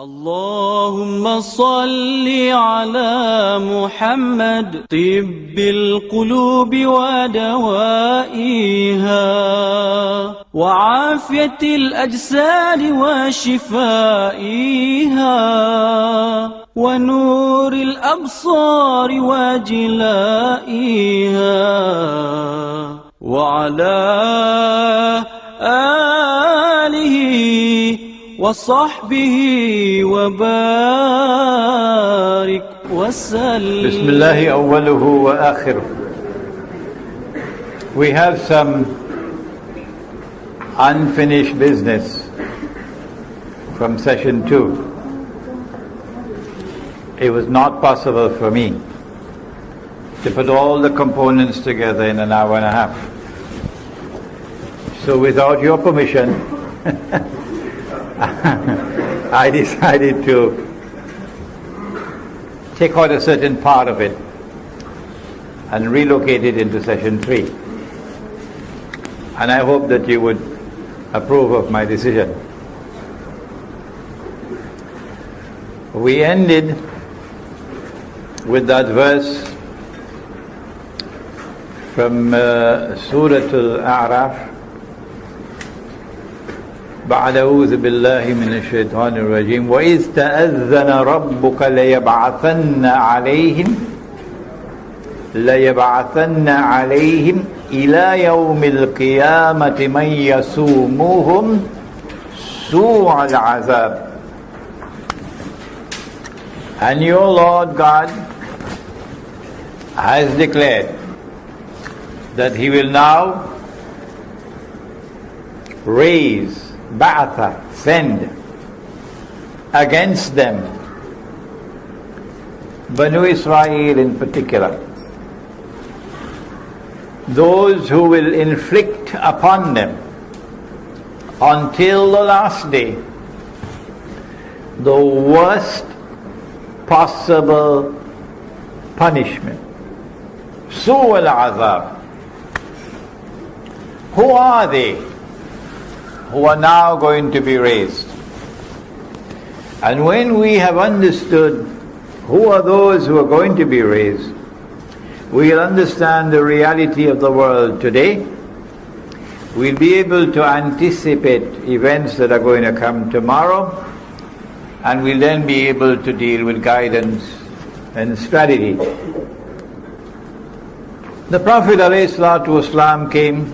اللهم صل على محمد طب القلوب ودوائها وعافية الأجساد وشفائها ونور الأبصار وجلائها وعلى آله وصحبه وبارك وسلم. بسم الله أوله وآخره. We have some unfinished business from session 2. It was not possible for me to put all the components together in an hour and a half. So without your permission, I decided to take out a certain part of it and relocate it into session 3. And I hope that you would approve of my decision. We ended with that verse from Surah Al-A'raf, بعد أعوذ بالله من الشيطان الرجيم وإذ تأذن ربك ليبعثن عليهم إلى يوم القيامة من يسومهم سوء العذاب. And your Lord God has declared that He will now raise, ba'atha, send against them, Banu Israel in particular, those who will inflict upon them until the last day the worst possible punishment. Su' al-azab. Who are they who are now going to be raised? And when we have understood who are those who are going to be raised, we will understand the reality of the world today. We'll be able to anticipate events that are going to come tomorrow, and we'll then be able to deal with guidance and strategy. The Prophet ﷺ came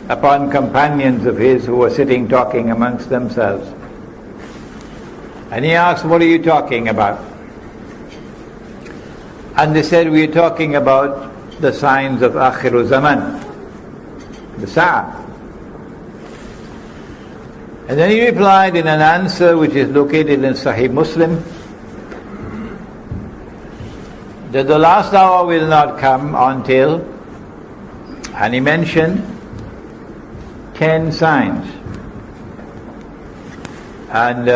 upon companions of his who were sitting talking amongst themselves. And he asked, what are you talking about? And they said, we are talking about the signs of Akhiru Zaman, the Sa'ah. And then he replied in an answer which is located in Sahih Muslim, that the last hour will not come until, and he mentioned 10 signs. And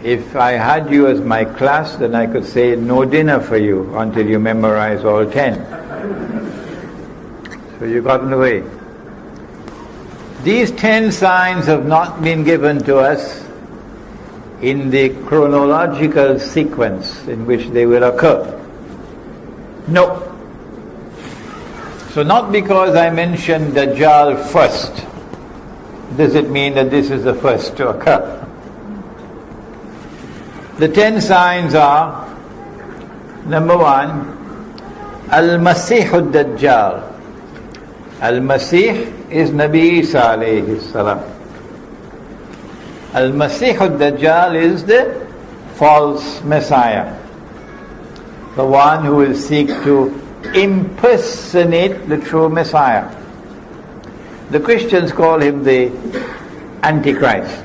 if I had you as my class, then I could say no dinner for you until you memorize all 10. So you got in the way. These 10 signs have not been given to us in the chronological sequence in which they will occur. No. So not because I mentioned Dajjal first, does it mean that this is the first to occur. The 10 signs are, number 1, Al-Masih al-Dajjal. Al-Masih is Nabi Isa alayhi salam. Al-Masih al-Dajjal is the false Messiah, the one who will seek to impersonate the true Messiah. The Christians call him the Antichrist.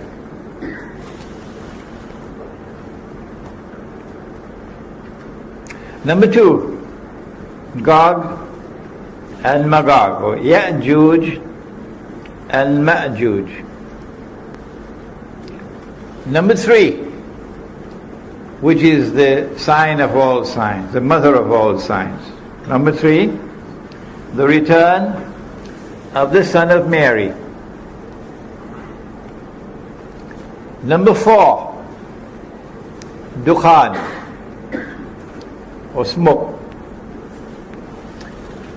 Number 2, Gog and Magog, or Ya'juj and Ma'juj. Number 3, which is the sign of all signs, the mother of all signs. Number 3, the return of the son of Mary. Number 4, dukhan, or smoke.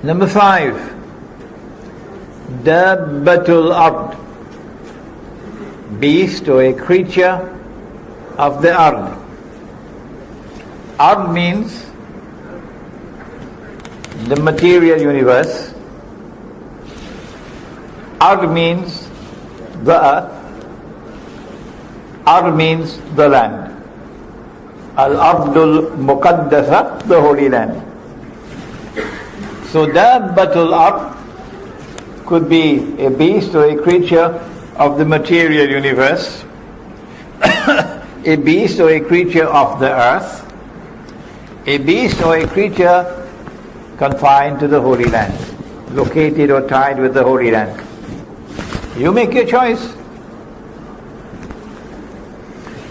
Number 5, dabbatul ard, beast or a creature of the ard. Ard means the material universe. Ard means the earth. Ard means the land. Al-Ardul Muqaddasa, the Holy Land. So Dabbatul Ard could be a beast or a creature of the material universe, a beast or a creature of the earth, a beast or a creature confined to the Holy Land, located or tied with the Holy Land. You make your choice.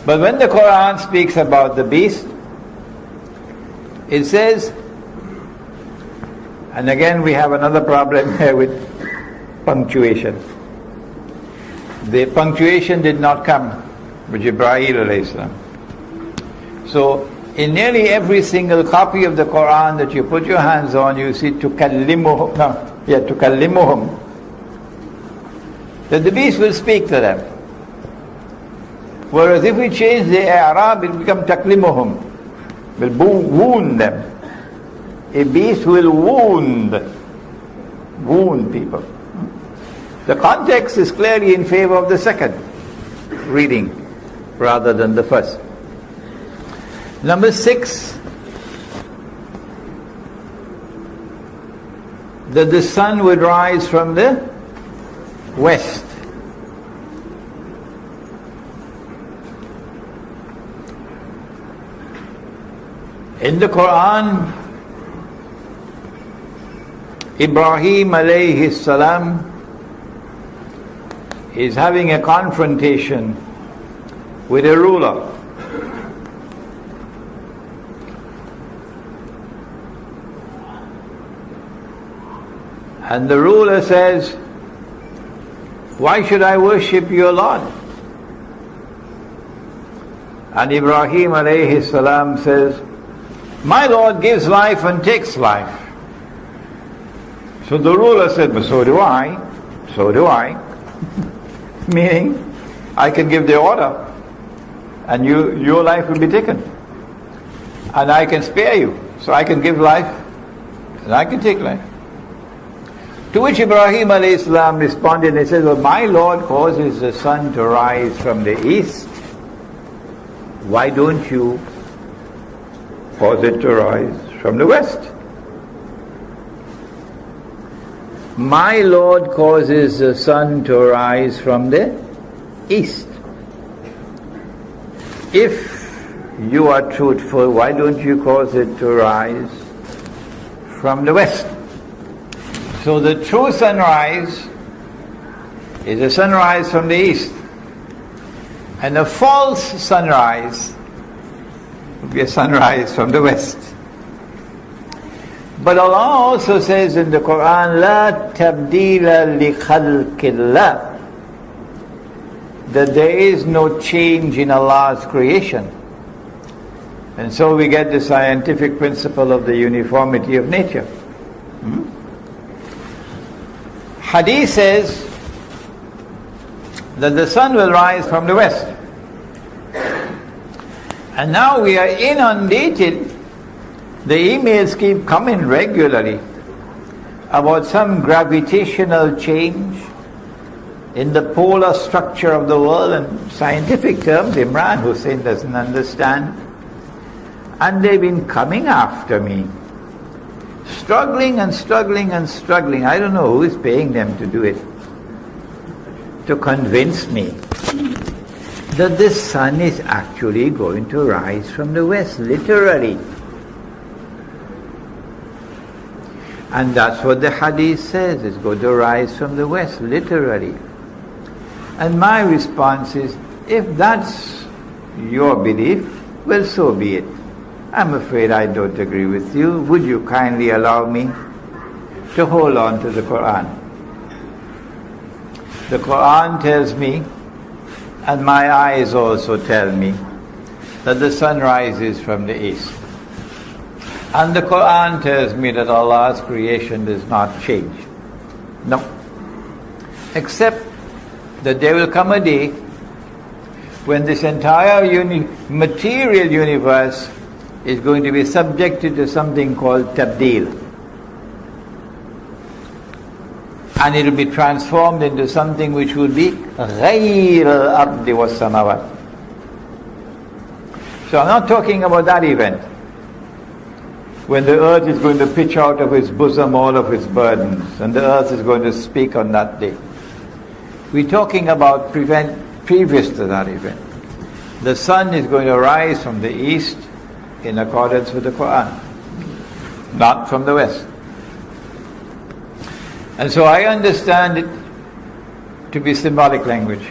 But when the Quran speaks about the beast, it says, and again we have another problem here with punctuation. The punctuation did not come with Jibreel alayhi salam. So in nearly every single copy of the Quran that you put your hands on, you see tukallimuhum, tukallimuhum, that the beast will speak to them. Whereas if we change the Arab, it will become taklimuhum, will wound them. A beast will wound people. The context is clearly in favor of the second reading rather than the first. Number 6, that the sun would rise from the west. In the Quran, Ibrahim alayhi salam is having a confrontation with a ruler. And the ruler says, "Why should I worship your Lord?" And Ibrahim alayhi salam says, "My Lord gives life and takes life." So the ruler said, "But so do I. So do I." Meaning, I can give the order and your life will be taken. And I can spare you. So I can give life and I can take life. To which Ibrahim alayhi salam responded and said, "Well, my Lord causes the sun to rise from the east. Why don't you cause it to rise from the west?" My Lord causes the sun to rise from the east. If you are truthful, why don't you cause it to rise from the west? So the true sunrise is a sunrise from the east. And a false sunrise would be a sunrise from the west. But Allah also says in the Quran, "La tabdila li khalqillah," that there is no change in Allah's creation. And so we get the scientific principle of the uniformity of nature. Hadith says that the sun will rise from the west. And now we are inundated. The emails keep coming regularly about some gravitational change in the polar structure of the world, and scientific terms Imran Hussein doesn't understand. And they've been coming after me, struggling and struggling and struggling. I don't know who is paying them to do it, to convince me that the sun is actually going to rise from the west, literally. And that's what the hadith says, it's going to rise from the west, literally. And my response is, if that's your belief, well, so be it. I'm afraid I don't agree with you. Would you kindly allow me to hold on to the Quran? The Quran tells me, and my eyes also tell me, that the sun rises from the east. And the Quran tells me that Allah's creation does not change. No. Except that there will come a day when this entire material universe is going to be subjected to something called tabdeel. And it will be transformed into something which will be غَيْرَ الْأَرْضِ وَالسَّمَوَاتِ. So I'm not talking about that event, when the earth is going to pitch out of its bosom all of its burdens, and the earth is going to speak on that day. We're talking about previous to that event. The sun is going to rise from the east in accordance with the Quran, not from the west. And so I understand it to be symbolic language,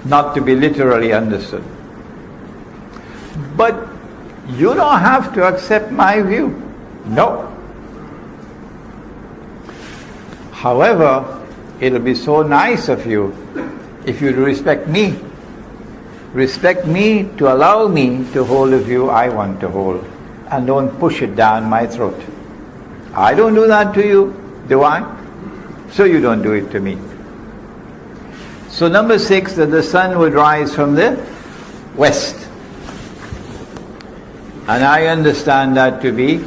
not to be literally understood. But you don't have to accept my view. No. However, it'll be so nice of you if you respect me. Respect me to allow me to hold the view I want to hold, and don't push it down my throat. I don't do that to you, do I? So you don't do it to me. So number 6, that the sun would rise from the west. And I understand that to be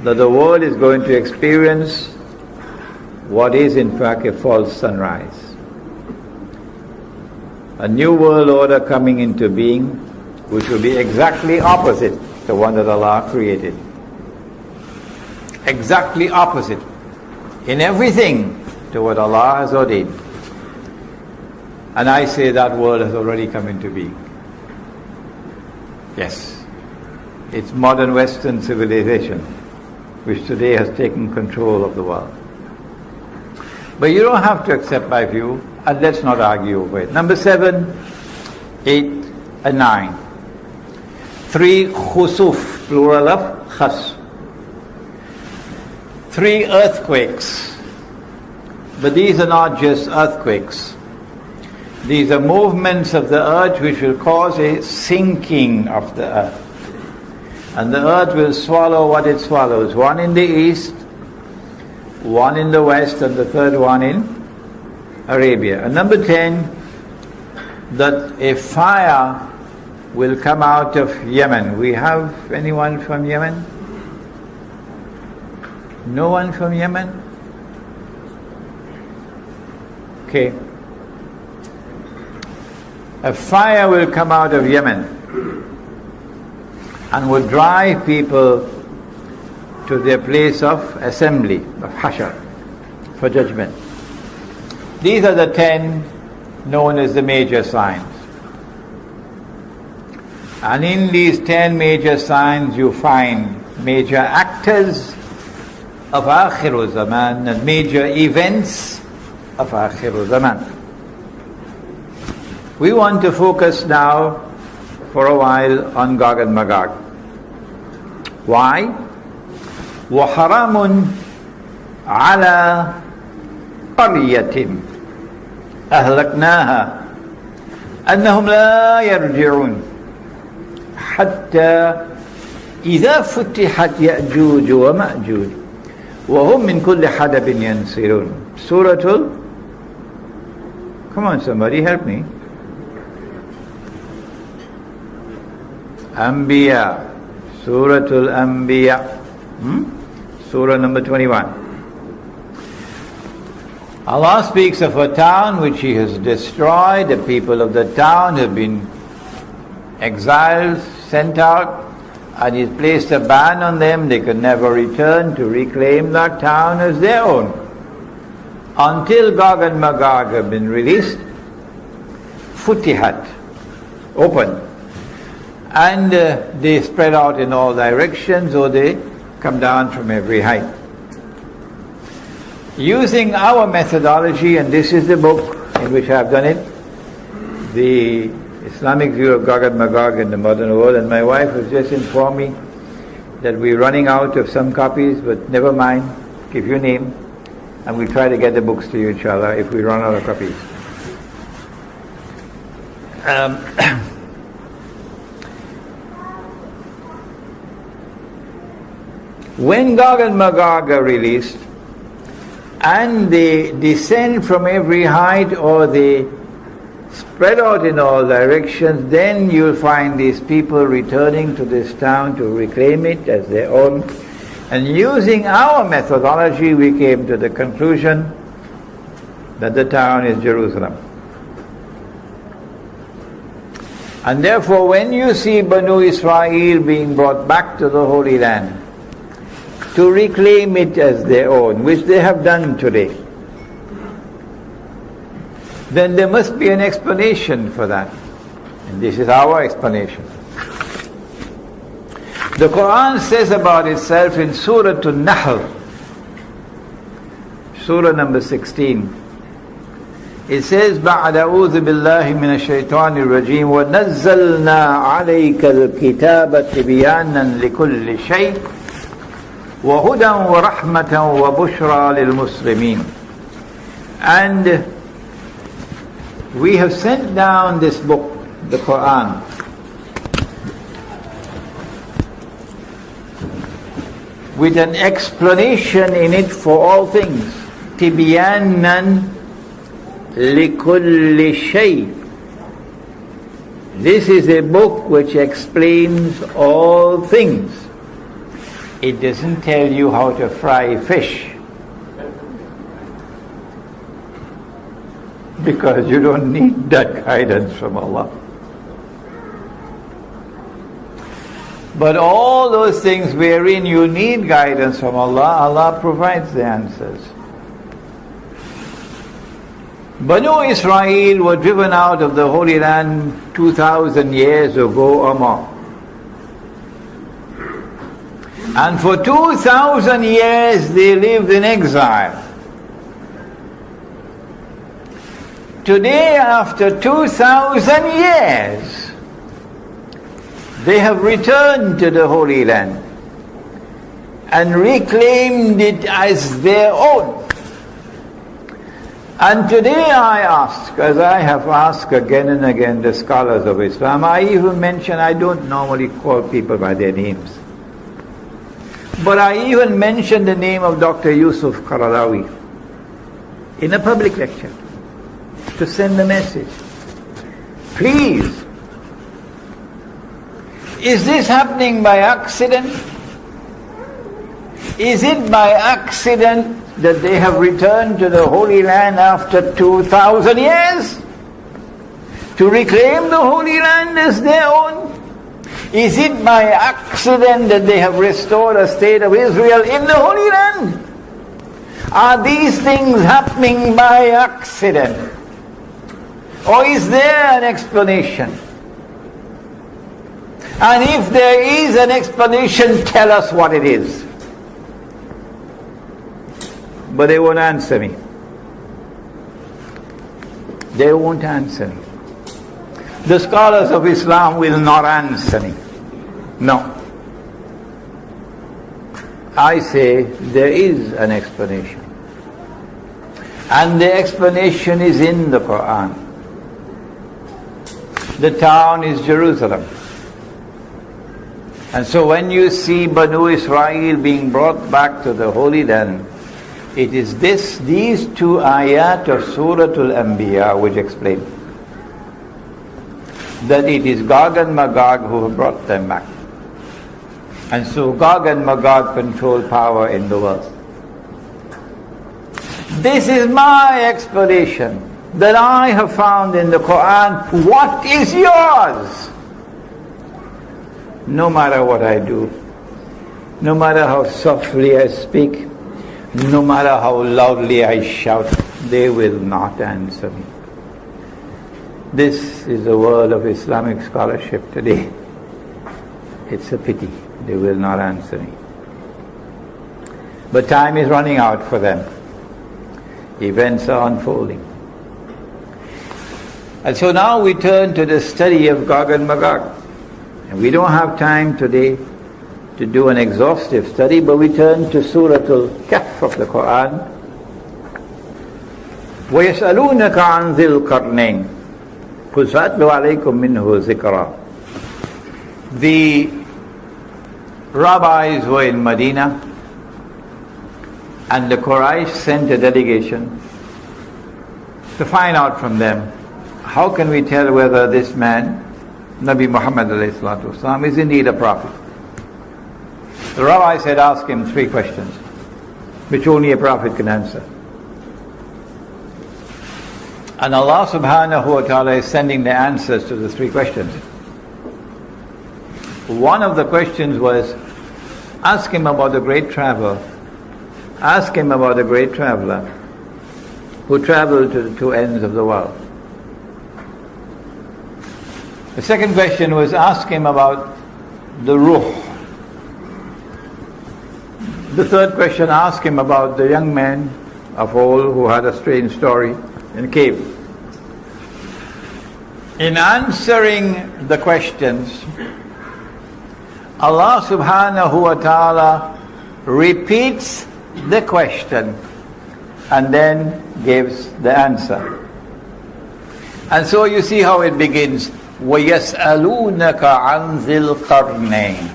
that the world is going to experience what is in fact a false sunrise. A new world order coming into being, which will be exactly opposite the one that Allah created. Exactly opposite in everything to what Allah has ordained. And I say that world has already come into being. Yes. It's modern Western civilization, which today has taken control of the world. But you don't have to accept my view, and let's not argue over it. Number 7, 8, and 9. 3 khusuf, plural of khas. 3 earthquakes. But these are not just earthquakes. These are movements of the earth which will cause a sinking of the earth. And the earth will swallow what it swallows. One in the east, one in the west, and the third one in Arabia. And number 10, that a fire will come out of Yemen. We have anyone from Yemen? No one from Yemen? Okay. A fire will come out of Yemen and will drive people to their place of assembly, of hashar, for judgment. These are the 10 known as the major signs. And in these 10 major signs you find major actors of Akhir Zaman and major events of Akhir Zaman. We want to focus now for a while on Gog and Magog. Why? وَحَرَامٌ عَلَى قَرْيَةٍ أَهْلَكْنَاهَا أَنَّهُمْ لَا يَرْجِعُونَ حَتَّى إِذَا فُتِحَتْ يَأْجُوجُ وَمَأْجُوجُ وَهُمْ مِنْ كُلِّ حَدَبٍ يَنْسِلُونَ Suratul, come on somebody, help me. Anbiya, Suratul Anbiya, Surah number 21. Allah speaks of a town which He has destroyed. The people of the town have been exiled, sent out, and He's placed a ban on them. They can never return to reclaim that town as their own. Until Gog and Magog have been released, Futihat, open. And they spread out in all directions, or they come down from every height. Using our methodology, and this is the book in which I have done it, the Islamic view of Gog and Magog in the modern world, and my wife has just informed me that we're running out of some copies, but never mind, give your name, and we'll try to get the books to you, inshallah, if we run out of copies. When Gog and Magog are released, and they descend from every height or they spread out in all directions, then you'll find these people returning to this town to reclaim it as their own. And using our methodology, we came to the conclusion that the town is Jerusalem. And therefore, when you see Banu Israel being brought back to the Holy Land to reclaim it as their own, which they have done today, then there must be an explanation for that. And this is our explanation. The Quran says about itself in Surah An-Nahl, Surah number 16, it says, بَعْدَ أَعُوذُ بِاللَّهِ مِنَ الشَّيْطَانِ الرَّجِيمِ وَنَزَّلْنَا عَلَيْكَ الْكِتَابَ تِبْيَانًا لِكُلِّ شَيْءٍ وَهُدًى وَرَحْمَةً وَبُشْرَى لِلْمُسْلِمِينَ. And we have sent down this book, the Quran, with an explanation in it for all things. تِبْيَانًا لِكُلِّ شَيْءٍ. This is a book which explains all things. It doesn't tell you how to fry fish, because you don't need that guidance from Allah. But all those things wherein you need guidance from Allah, Allah provides the answers. Banu Israel were driven out of the Holy Land 2,000 years ago or more. And for 2,000 years they lived in exile. Today, after 2,000 years, they have returned to the Holy Land and reclaimed it as their own. And today I ask, as I have asked again and again the scholars of Islam, I even mention, I don't normally call people by their names, but I even mention the name of Dr. Yusuf Qaradawi in a public lecture to send a message. Please, is this happening by accident? Is it by accident that they have returned to the Holy Land after 2,000 years to reclaim the Holy Land as their own? Is it by accident that they have restored a state of Israel in the Holy Land? Are these things happening by accident? Or is there an explanation? And if there is an explanation, tell us what it is. But they won't answer me. They won't answer me. The scholars of Islam will not answer me. No. I say there is an explanation. And the explanation is in the Quran. The town is Jerusalem. And so when you see Banu Israel being brought back to the Holy Land, it is these two ayat of Surah Al-Anbiya which explain that it is Gog and Magog who have brought them back. And so Gog and Magog control power in the world. This is my explanation that I have found in the Quran. What is yours? No matter what I do, no matter how softly I speak, no matter how loudly I shout, they will not answer me. This is the world of Islamic scholarship today. It's a pity they will not answer me. But time is running out for them. Events are unfolding. And so now we turn to the study of Gog and Magog. And we don't have time today to do an exhaustive study, but we turn to Surah Al-Kahf of the Quran. وَيَسْأَلُونَكَ عَنْ ذِي الْقَرْنَيْنِ قُلْ سَأَتْلُو عَلَيْكُمْ مِنْهُ ذِكْرًا. The rabbis were in Medina, and the Quraysh sent a delegation to find out from them, how can we tell whether this man, Nabi Muhammad ﷺ, is indeed a prophet? The rabbis had asked him 3 questions, which only a prophet can answer. And Allah subhanahu wa ta'ala is sending the answers to the 3 questions. One of the questions was, ask him about the great traveler. Ask him about the great traveler who traveled to the 2 ends of the world. The second question was, ask him about the ruh. The third question, ask him about the young man of old who had a strange story in a cave. In answering the questions, Allah subhanahu wa ta'ala repeats the question and then gives the answer. And so you see how it begins. وَيَسْأَلُونَكَ عَنْ ذِي الْقَرْنَيْنِ.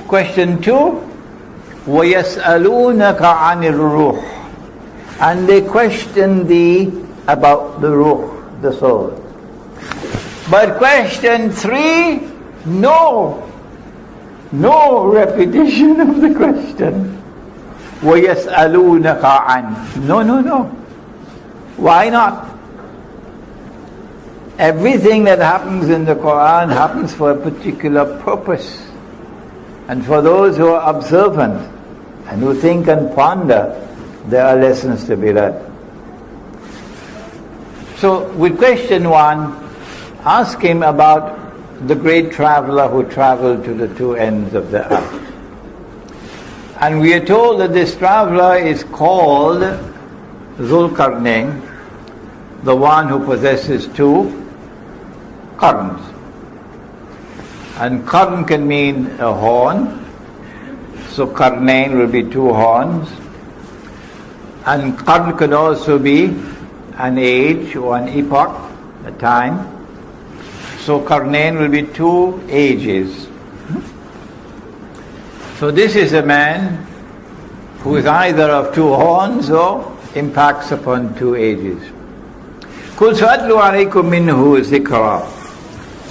Question 2, وَيَسْأَلُونَكَ عَنِ الرُّوحِ. And they question thee about the ruh, the soul. But question 3, no repetition of the question. وَيَسْأَلُونَكَ عَنْ. No. Why not? Everything that happens in the Quran happens for a particular purpose. And for those who are observant and who think and ponder, there are lessons to be learned. So with question 1, ask him about the great traveler who traveled to the 2 ends of the earth. And we are told that this traveler is called Zulqarnain, the one who possesses 2 qarns. And qarn can mean a horn, so qarnain will be 2 horns. And qarn could also be an age or an epoch, a time. So qarnain will be 2 ages. So this is a man who is either of 2 horns or impacts upon 2 ages. قُلْ سَأَتْلُ عَلَيْكُم مِّنْهُ ذِكْرًا.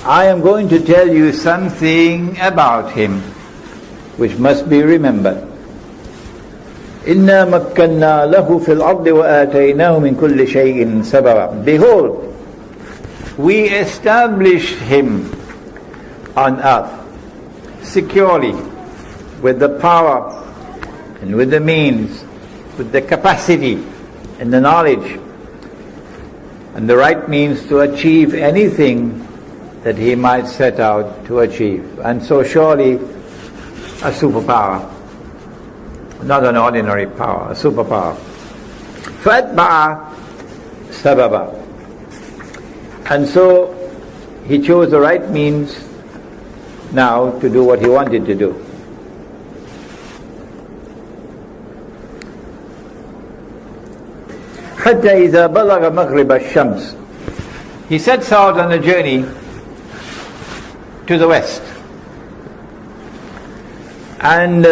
I am going to tell you something about him which must be remembered. إِنَّا مَكَّنَّا لَهُ فِي الْأَرْضِ وَآتَيْنَاهُ مِنْ كُلِّ شَيْءٍ سَبَبًا. Behold, we established him on earth securely, with the power and with the means, with the capacity and the knowledge and the right means to achieve anything that he might set out to achieve. And so surely a superpower, not an ordinary power, a superpower. فَأَتْبَعَ سَبَبًا. And so he chose the right means now to do what he wanted to do. حتى إذا بلغ مغرب الشمس. He sets out on a journey to the west. And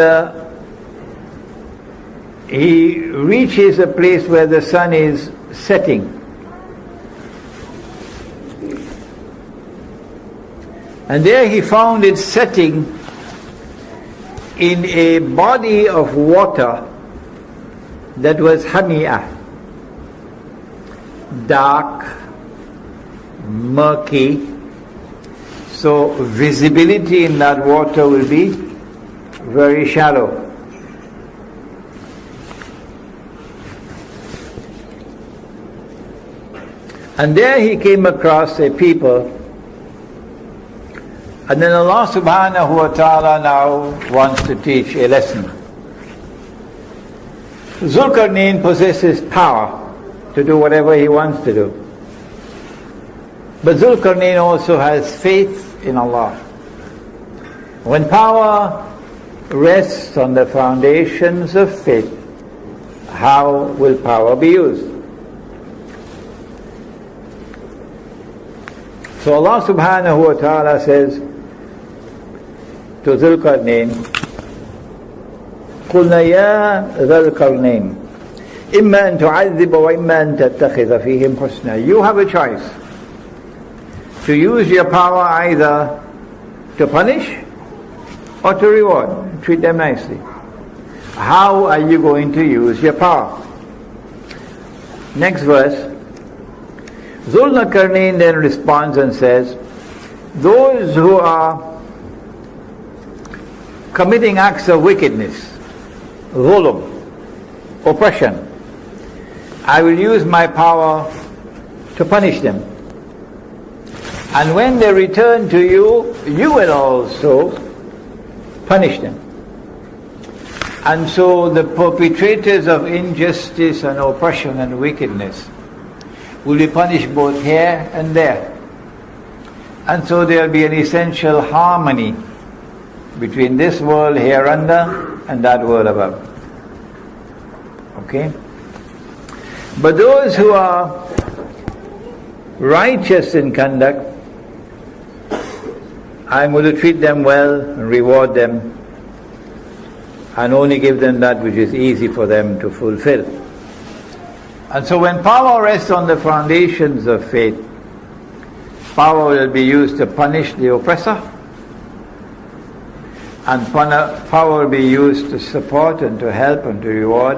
he reaches a place where the sun is setting. And there he found it setting in a body of water that was hamiyah, dark, murky, so visibility in that water will be very shallow. And there he came across a people. And then Allah subhanahu wa ta'ala now wants to teach a lesson. Zulqarnain possesses power to do whatever he wants to do. But Zulqarnain also has faith in Allah. When power rests on the foundations of faith, how will power be used? So Allah subhanahu wa ta'ala says, to Dhul Qarnayn, قلنا يا ذا القرنين إما أن تعذب وإما أن تتخذ فيهم حسنا. You have a choice to use your power either to punish or to reward. Treat them nicely. How are you going to use your power? Next verse. Dhul Qarnayn then responds and says, those who are committing acts of wickedness, dhulm, oppression, I will use my power to punish them. And when they return to you, you will also punish them. And so the perpetrators of injustice and oppression and wickedness will be punished both here and there. And so there will be an essential harmony between this world here under and that world above. Okay? But those who are righteous in conduct, I'm going to treat them well and reward them and only give them that which is easy for them to fulfill. And so when power rests on the foundations of faith, power will be used to punish the oppressor, and power will be used to support and to help and to reward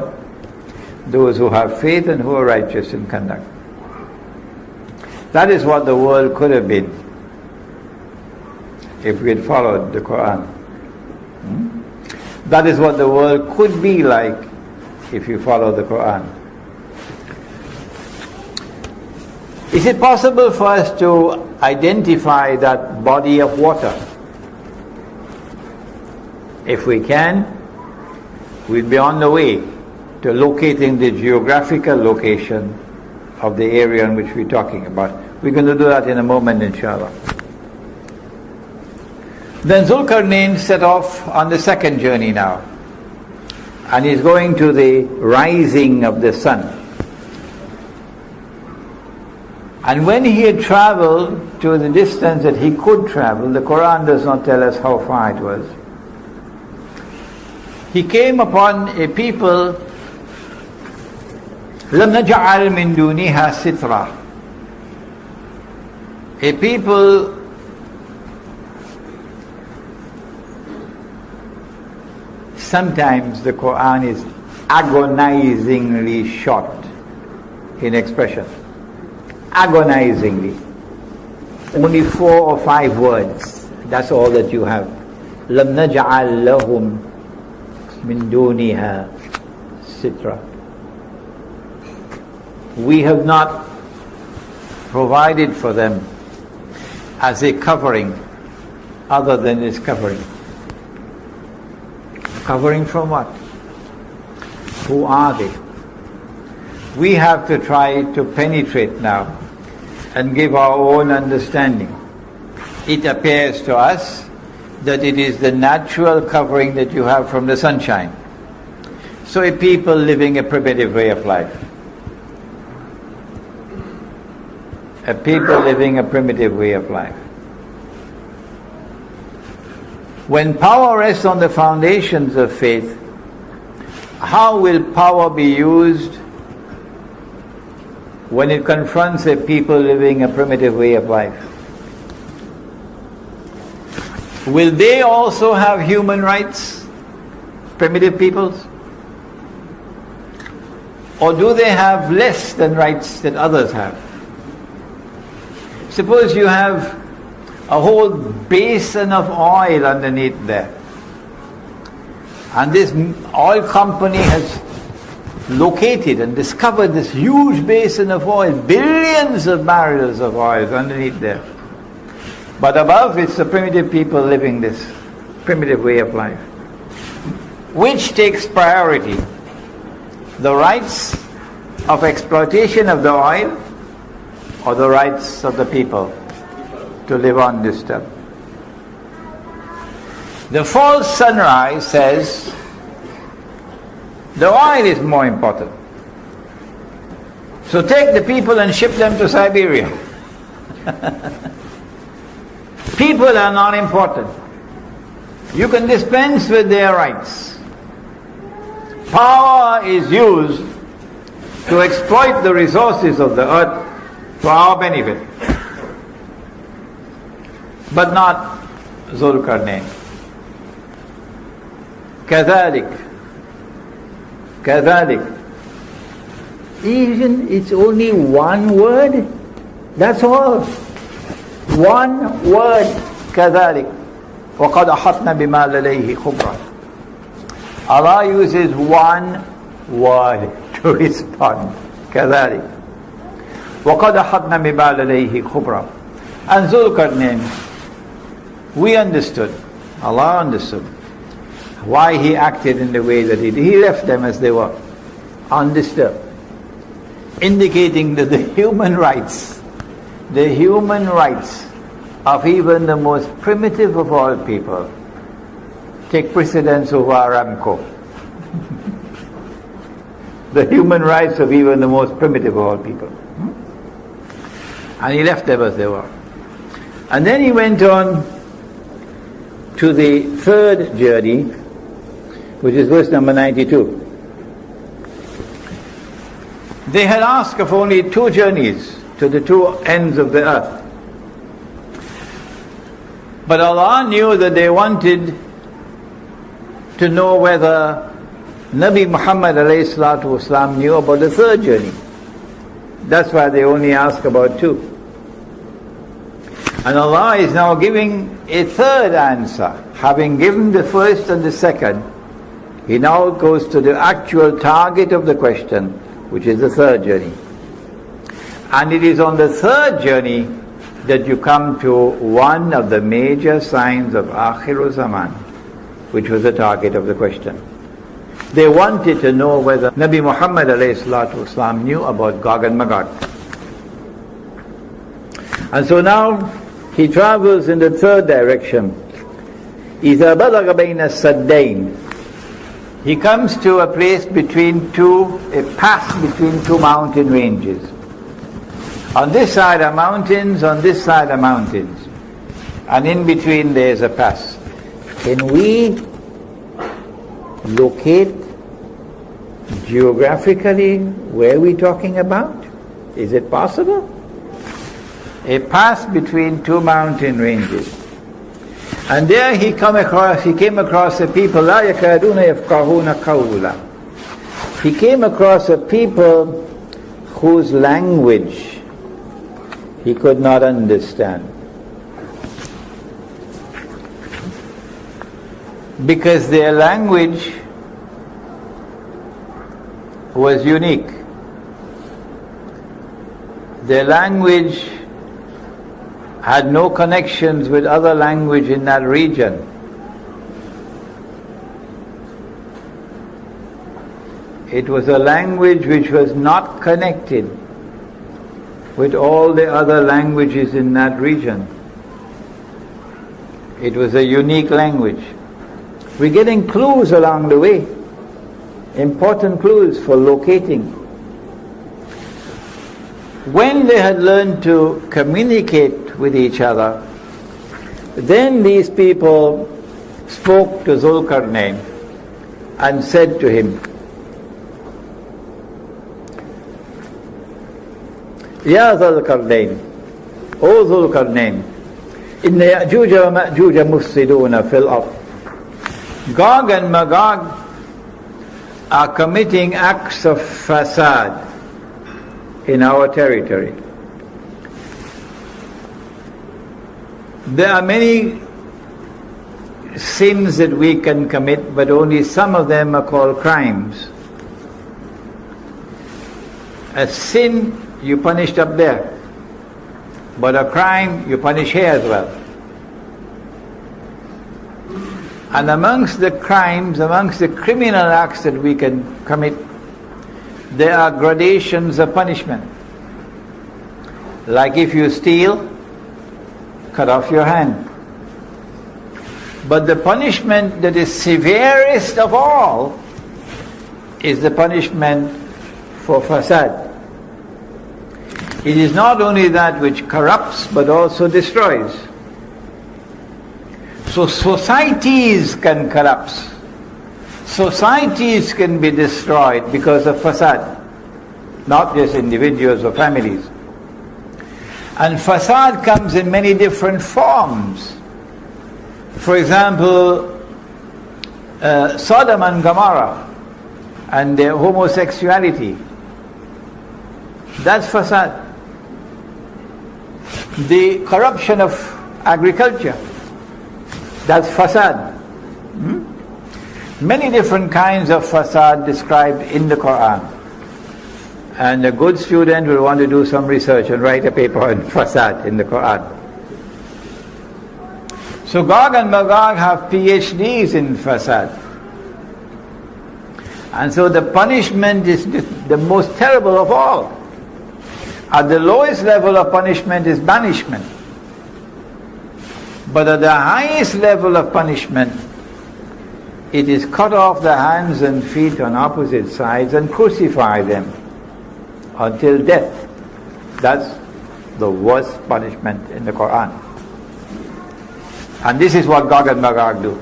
those who have faith and who are righteous in conduct. That is what the world could have been if we had followed the Quran. That is what the world could be like if you follow the Quran. Is it possible for us to identify that body of water? If we can, we'll be on the way to locating the geographical location of the area in which we're talking about. We're going to do that in a moment, inshallah. Then Dhul Qarnayn set off on the second journey now, and he's going to the rising of the sun. And when he had traveled to the distance that he could travel, the Quran does not tell us how far it was, he came upon a people, لَمْ نَجْعَلْ مِن دُونِهَا سِتْرًا, a people sometimes the Quran is agonizingly short in expression. Agonizingly. Only 4 or 5 words. That's all that you have. لَمْ نَجْعَلْ لَهُمْ مِن دُونِهَا سِتْرًا. We have not provided for them as a covering other than this covering. Covering from what? Who are they? We have to try to penetrate now and give our own understanding. It appears to us that it is the natural covering that you have from the sunshine. So a people living a primitive way of life. A people living a primitive way of life. When power rests on the foundations of faith, how will power be used when it confronts a people living a primitive way of life? Will they also have human rights, primitive peoples? Or do they have less than rights that others have? Suppose you have a whole basin of oil underneath there, and this oil company has located and discovered this huge basin of oil, billions of barrels of oil underneath there. But above, it's the primitive people living this primitive way of life. Which takes priority? The rights of exploitation of the oil, or the rights of the people to live on this stuff? The false sunrise says the oil is more important. So take the people and ship them to Siberia. People are not important. You can dispense with their rights. Power is used to exploit the resources of the earth for our benefit, but not Zulkarnain. كذلك. Even it's only one word, that's all. One word, كذلك. وَقَدْ أَحَطْنَا بِمَا لَدَيْهِ خُبْرًا. Allah uses one word to respond. كذلك. وَقَدْ أَحَطْنَا بِمَا لَدَيْهِ خُبْرًا. And Zulkarnain, we understood, Allah understood why he acted in the way that he did. He left them as they were, undisturbed, indicating that the human rights of even the most primitive of all people take precedence over Aramco. The human rights of even the most primitive of all people. And he left them as they were. And then he went on to the third journey, which is verse number 92. They had asked of only 2 journeys to the 2 ends of the earth. But Allah knew that they wanted to know whether Nabi Muhammad ﷺ knew about the third journey. That's why they only ask about 2. And Allah is now giving a third answer. Having given the first and the second, He now goes to the actual target of the question, which is the third journey. And it is on the third journey that you come to one of the major signs of Akhiru Zaman, which was the target of the question. They wanted to know whether Nabi Muhammad ﷺ knew about Gog and Magog. And so now he travels in the third direction. إِذَا بَلَغَ بَيْنَ السَّدَّيْنِ. He comes to a place between a pass between 2 mountain ranges. On this side are mountains, on this side are mountains. And in between there is a pass. Can we locate geographically where we're talking about? Is it possible? A pass between 2 mountain ranges. And there he came across a people, لَا يَكَادُونَ يَفْقَهُونَ قَوْلًا. He came across a people whose language he could not understand. Because their language was unique. Their language had no connections with other language in that region. It was a language which was not connected with all the other languages in that region. It was a unique language. We're getting clues along the way, important clues for locating. When they had learned to communicate with each other, then these people spoke to Zulkarnain and said to him, Ya Zulkarnain, O Zulkarnain, Inna Ya'juj wa Ma'juj mufsiduna fil ard. Gog and Magog are committing acts of fasad in our territory. There are many sins that we can commit, but only some of them are called crimes. A sin you punished up there, but a crime you punish here as well. And amongst the crimes, amongst the criminal acts that we can commit, there are gradations of punishment. Like if you steal, cut off your hand. But the punishment that is severest of all is the punishment for fasad. It is not only that which corrupts but also destroys. So societies can collapse. Societies can be destroyed because of fasad, not just individuals or families. And fasad comes in many different forms. For example, Sodom and Gomorrah and their homosexuality. That's fasad. The corruption of agriculture. That's fasad. Many different kinds of fasad described in the Quran. And a good student will want to do some research and write a paper on fasad in the Quran. So Gog and Magog have PhDs in fasad. And so the punishment is the most terrible of all. At the lowest level of punishment is banishment. But at the highest level of punishment, it is cut off the hands and feet on opposite sides and crucify them until death. That's the worst punishment in the Quran. And this is what Gog and Magog do.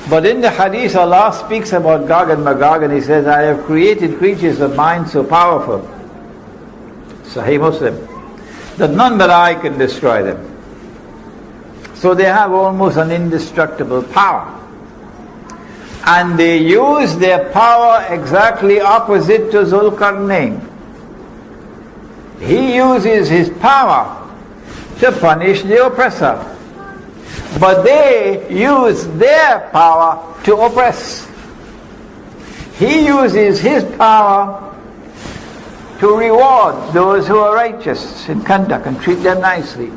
But in the hadith, Allah speaks about Gog and Magog and He says, I have created creatures of mind so powerful, Sahih Muslim, that none but I can destroy them. So they have almost an indestructible power. And they use their power exactly opposite to Zulqarnain. He uses his power to punish the oppressor. But they use their power to oppress. He uses his power to reward those who are righteous in conduct and treat them nicely.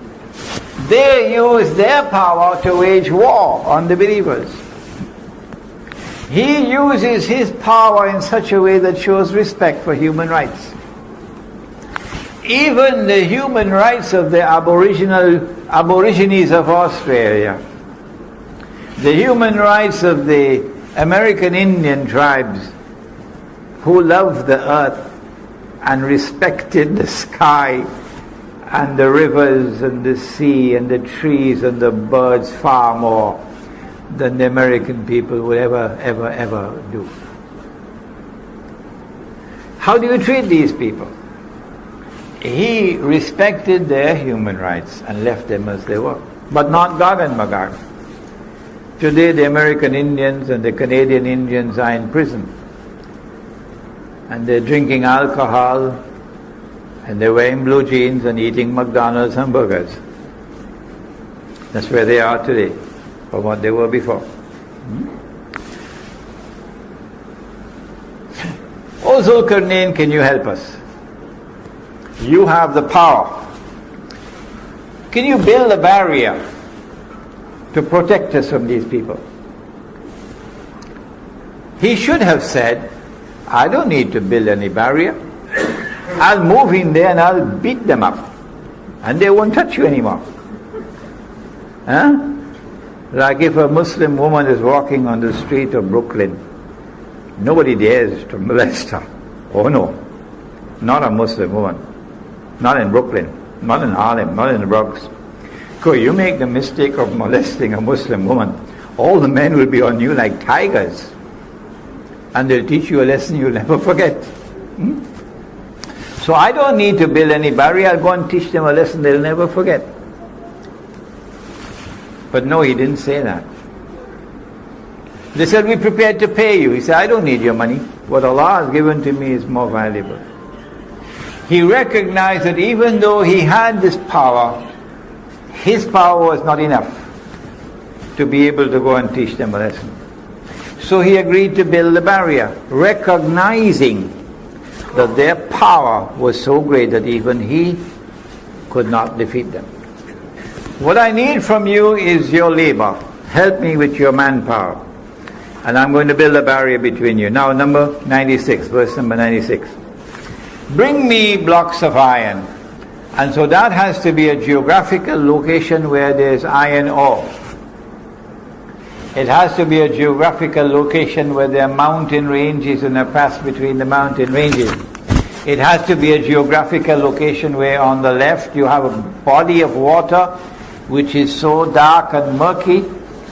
They use their power to wage war on the believers. He uses his power in such a way that shows respect for human rights. Even the human rights of the Aborigines of Australia, the human rights of the American Indian tribes who loved the earth and respected the sky and the rivers and the sea and the trees and the birds far more than the American people would ever do. How do you treat these people? He respected their human rights and left them as they were. But not Gog and Magog. Today the American Indians and the Canadian Indians are in prison. And they're drinking alcohol and they're wearing blue jeans and eating McDonald's hamburgers. That's where they are today, from what they were before. Oh Zulqarnain, can you help us? You have the power. Can you build a barrier to protect us from these people? He should have said, I don't need to build any barrier. I'll move in there and I'll beat them up. And they won't touch you anymore. Huh? Like if a Muslim woman is walking on the street of Brooklyn, nobody dares to molest her. Oh no, not a Muslim woman. Not in Brooklyn, not in Harlem, not in the Bronx. Because you make the mistake of molesting a Muslim woman, all the men will be on you like tigers. And they'll teach you a lesson you'll never forget. So I don't need to build any barrier, I'll go and teach them a lesson they'll never forget. But no, he didn't say that. They said, we're prepared to pay you. He said, I don't need your money. What Allah has given to me is more valuable. He recognized that even though he had this power, his power was not enough to be able to go and teach them a lesson. So he agreed to build a barrier, recognizing that their power was so great that even he could not defeat them. What I need from you is your labor. Help me with your manpower. And I'm going to build a barrier between you. Now number 96, verse number 96. Bring me blocks of iron. And so that has to be a geographical location where there's iron ore. It has to be a geographical location where there are mountain ranges and a pass between the mountain ranges. It has to be a geographical location where on the left you have a body of water which is so dark and murky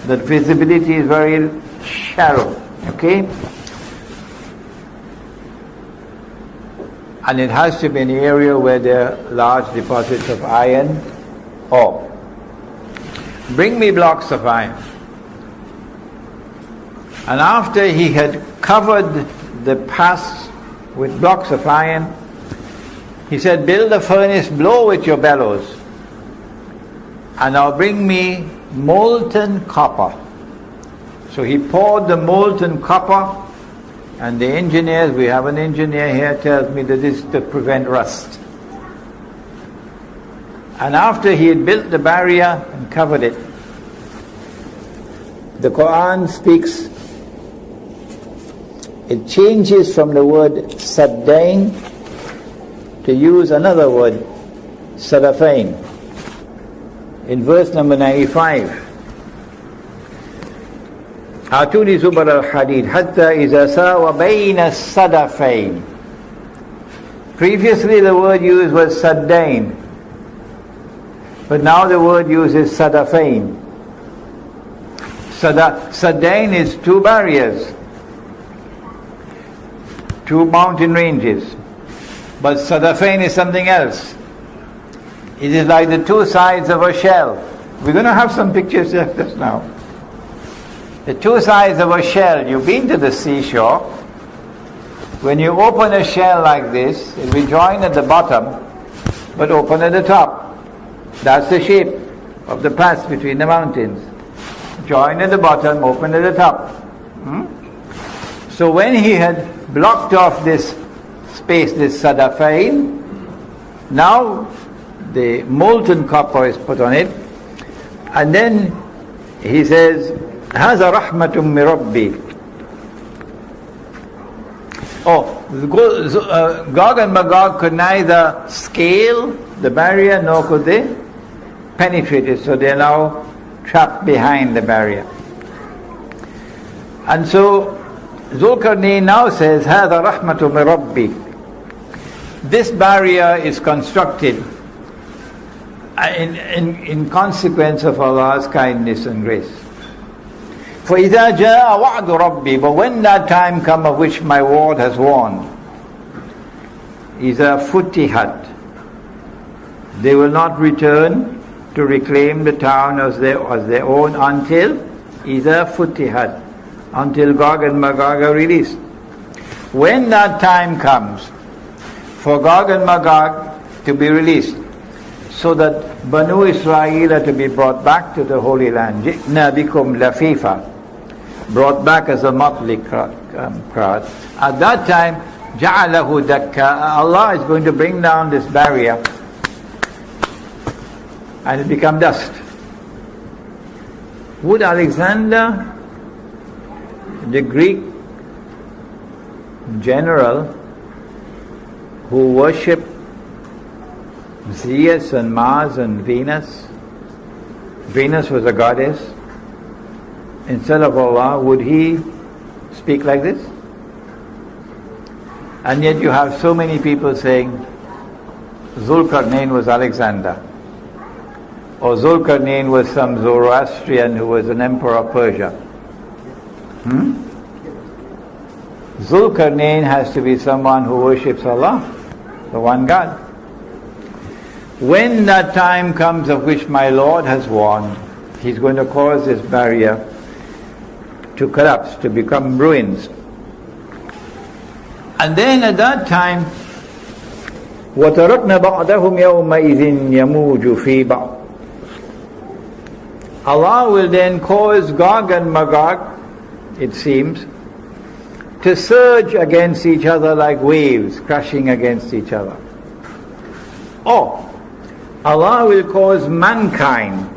that visibility is very shallow. Okay? And it has to be an area where there are large deposits of iron ore. Bring me blocks of iron. And after he had covered the pass with blocks of iron, he said, build a furnace, blow with your bellows, and now bring me molten copper. So he poured the molten copper, and the engineers, we have an engineer here, tells me that this is to prevent rust. And after he had built the barrier and covered it, the Quran speaks, it changes from the word saddain to use another word, sadafain, in verse number 95. آتوني زبر الحديد حتى إذا ساوى بين الصدفين. Previously the word used was saddain, but now the word used is sadafain. Saddain is two barriers, two mountain ranges, but sadafain is something else. It is like the two sides of a shell. We're going to have some pictures of this now. The two sides of a shell. You've been to the seashore. When you open a shell like this, it will join at the bottom, but open at the top. That's the shape of the pass between the mountains. Join at the bottom, open at the top. So when he had blocked off this space, this sadafain, now the molten copper is put on it, and then he says, هذا رحمة من ربي. Gog and Magog could neither scale the barrier nor could they penetrate it, so they are now trapped behind the barrier. And so Zulkarnain now says, هذا رحمة من ربي. This barrier is constructed in consequence of Allah's kindness and grace. فَإِذَا جَاءَ وَعْدُ رَبِّي. But when that time comes of which my word has warned, إِذَا فُتِحَتْ, they will not return to reclaim the town as their own until إِذَا فُتِحَتْ, until Gog and Magog are released. When that time comes for Gog and Magog to be released, so that Banu Israel are to be brought back to the Holy Land, جِئْنَا بِكُمْ لَفِيفًا, brought back as a motley crowd. At that time, جَعَلَهُ دَكَّا, Allah is going to bring down this barrier and it become dust. Would Alexander, the Greek general who worshipped Zeus and Mars and Venus was a goddess, instead of Allah, would he speak like this? And yet you have so many people saying Zulkarnain was Alexander, or Zulkarnain was some Zoroastrian who was an emperor of Persia. Zulkarnain has to be someone who worships Allah, the one God. When that time comes of which my Lord has warned, He's going to cause this barrier to collapse, to become ruins. And then at that time, وَتَرَكْنَا بَعْضَهُمْ يَوْمَئِذٍ يَمُوجُ فِي بَعْضٍ. Allah will then cause Gog and Magog, it seems, to surge against each other like waves crashing against each other. Or Allah will cause mankind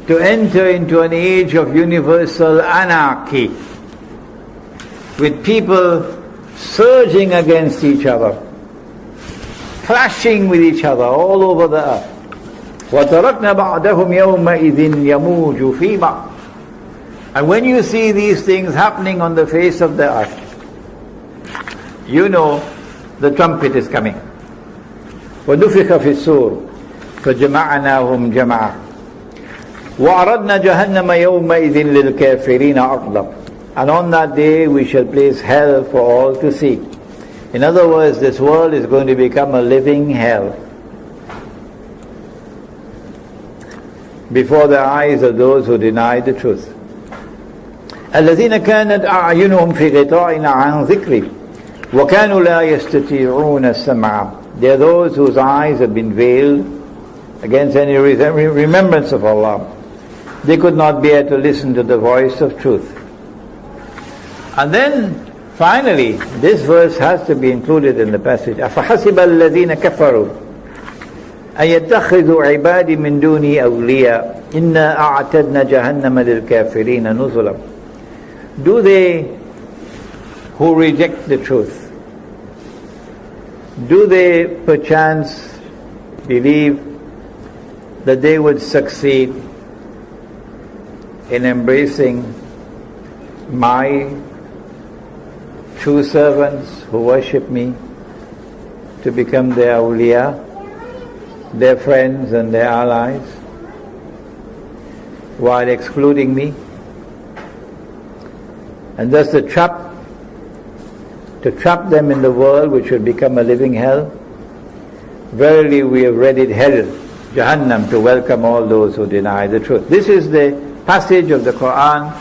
to enter into an age of universal anarchy, with people surging against each other, clashing with each other all over the earth. وَتَرَكْنَا بَعْدَهُمْ يَوْمَئِذٍ يَمُوجُ فِي بَعْضٍ. And when you see these things happening on the face of the earth, you know the trumpet is coming. وَنُفِخَ فِي الصُّورِ فَجَمَعْنَاهُمْ جَمْعًا. وَعَرَضْنَا جَهَنَّمَ يَوْمَئِذٍ لِلْكَافِرِينَ عَرْضًا. And on that day we shall place hell for all to see. In other words, this world is going to become a living hell before the eyes of those who deny the truth. الَّذِينَ كَانَتْ أَعْيُنُهُمْ فِي غِطَاءٍ عَنْ ذِكْرِي وَكَانُوا لَا يَسْتَطِيعُونَ السَّمْعَ. They are those whose eyes have been veiled against any remembrance of Allah. They could not bear to listen to the voice of truth. And then finally this verse has to be included in the passage. أَفَحَسِبَ الَّذِينَ كَفَرُوا أَن يَتَّخِذُوا عِبَادِي مِن دُونِي أَوْلِيَاءَ إِنَّا أَعْتَدْنَا جَهَنَّمَ لِلْكَافِرِينَ نُزُلًا. Do they who reject the truth, do they perchance believe that they would succeed in embracing my true servants who worship me to become their awliya, their friends and their allies, while excluding me? And thus to trap them in the world which would become a living hell. Verily we have readied hell, Jahannam, to welcome all those who deny the truth. This is the passage of the Quran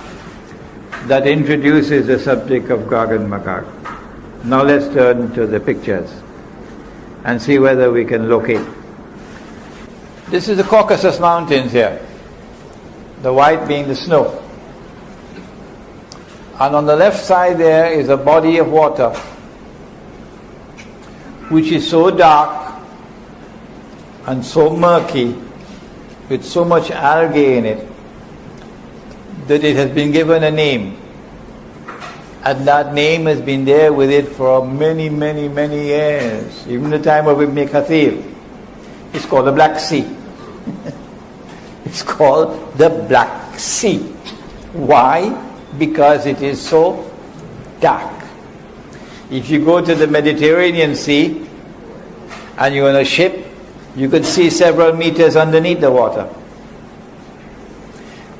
that introduces the subject of Gog and Magog. Now let's turn to the pictures and see whether we can locate. This is the Caucasus Mountains here, the white being the snow. And on the left side there is a body of water which is so dark and so murky, with so much algae in it, that it has been given a name. And that name has been there with it for many, many, many years. Even the time of Ibn Kathir. It's called the Black Sea. It's called the Black Sea. Why? Because it is so dark. If you go to the Mediterranean Sea and you're on a ship, you could see several meters underneath the water.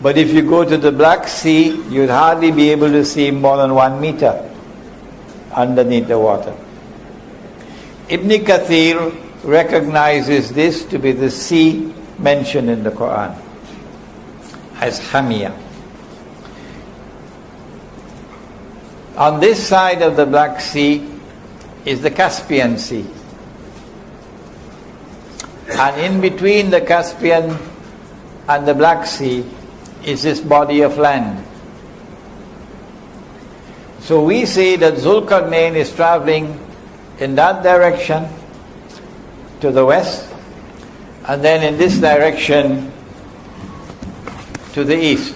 But if you go to the Black Sea, you'd hardly be able to see more than 1 meter underneath the water. Ibn Kathir recognizes this to be the sea mentioned in the Quran as Hamiyah. On this side of the Black Sea is the Caspian Sea. And in between the Caspian and the Black Sea is this body of land. So we say that Zulkarnain is traveling in that direction to the west, and then in this direction to the east.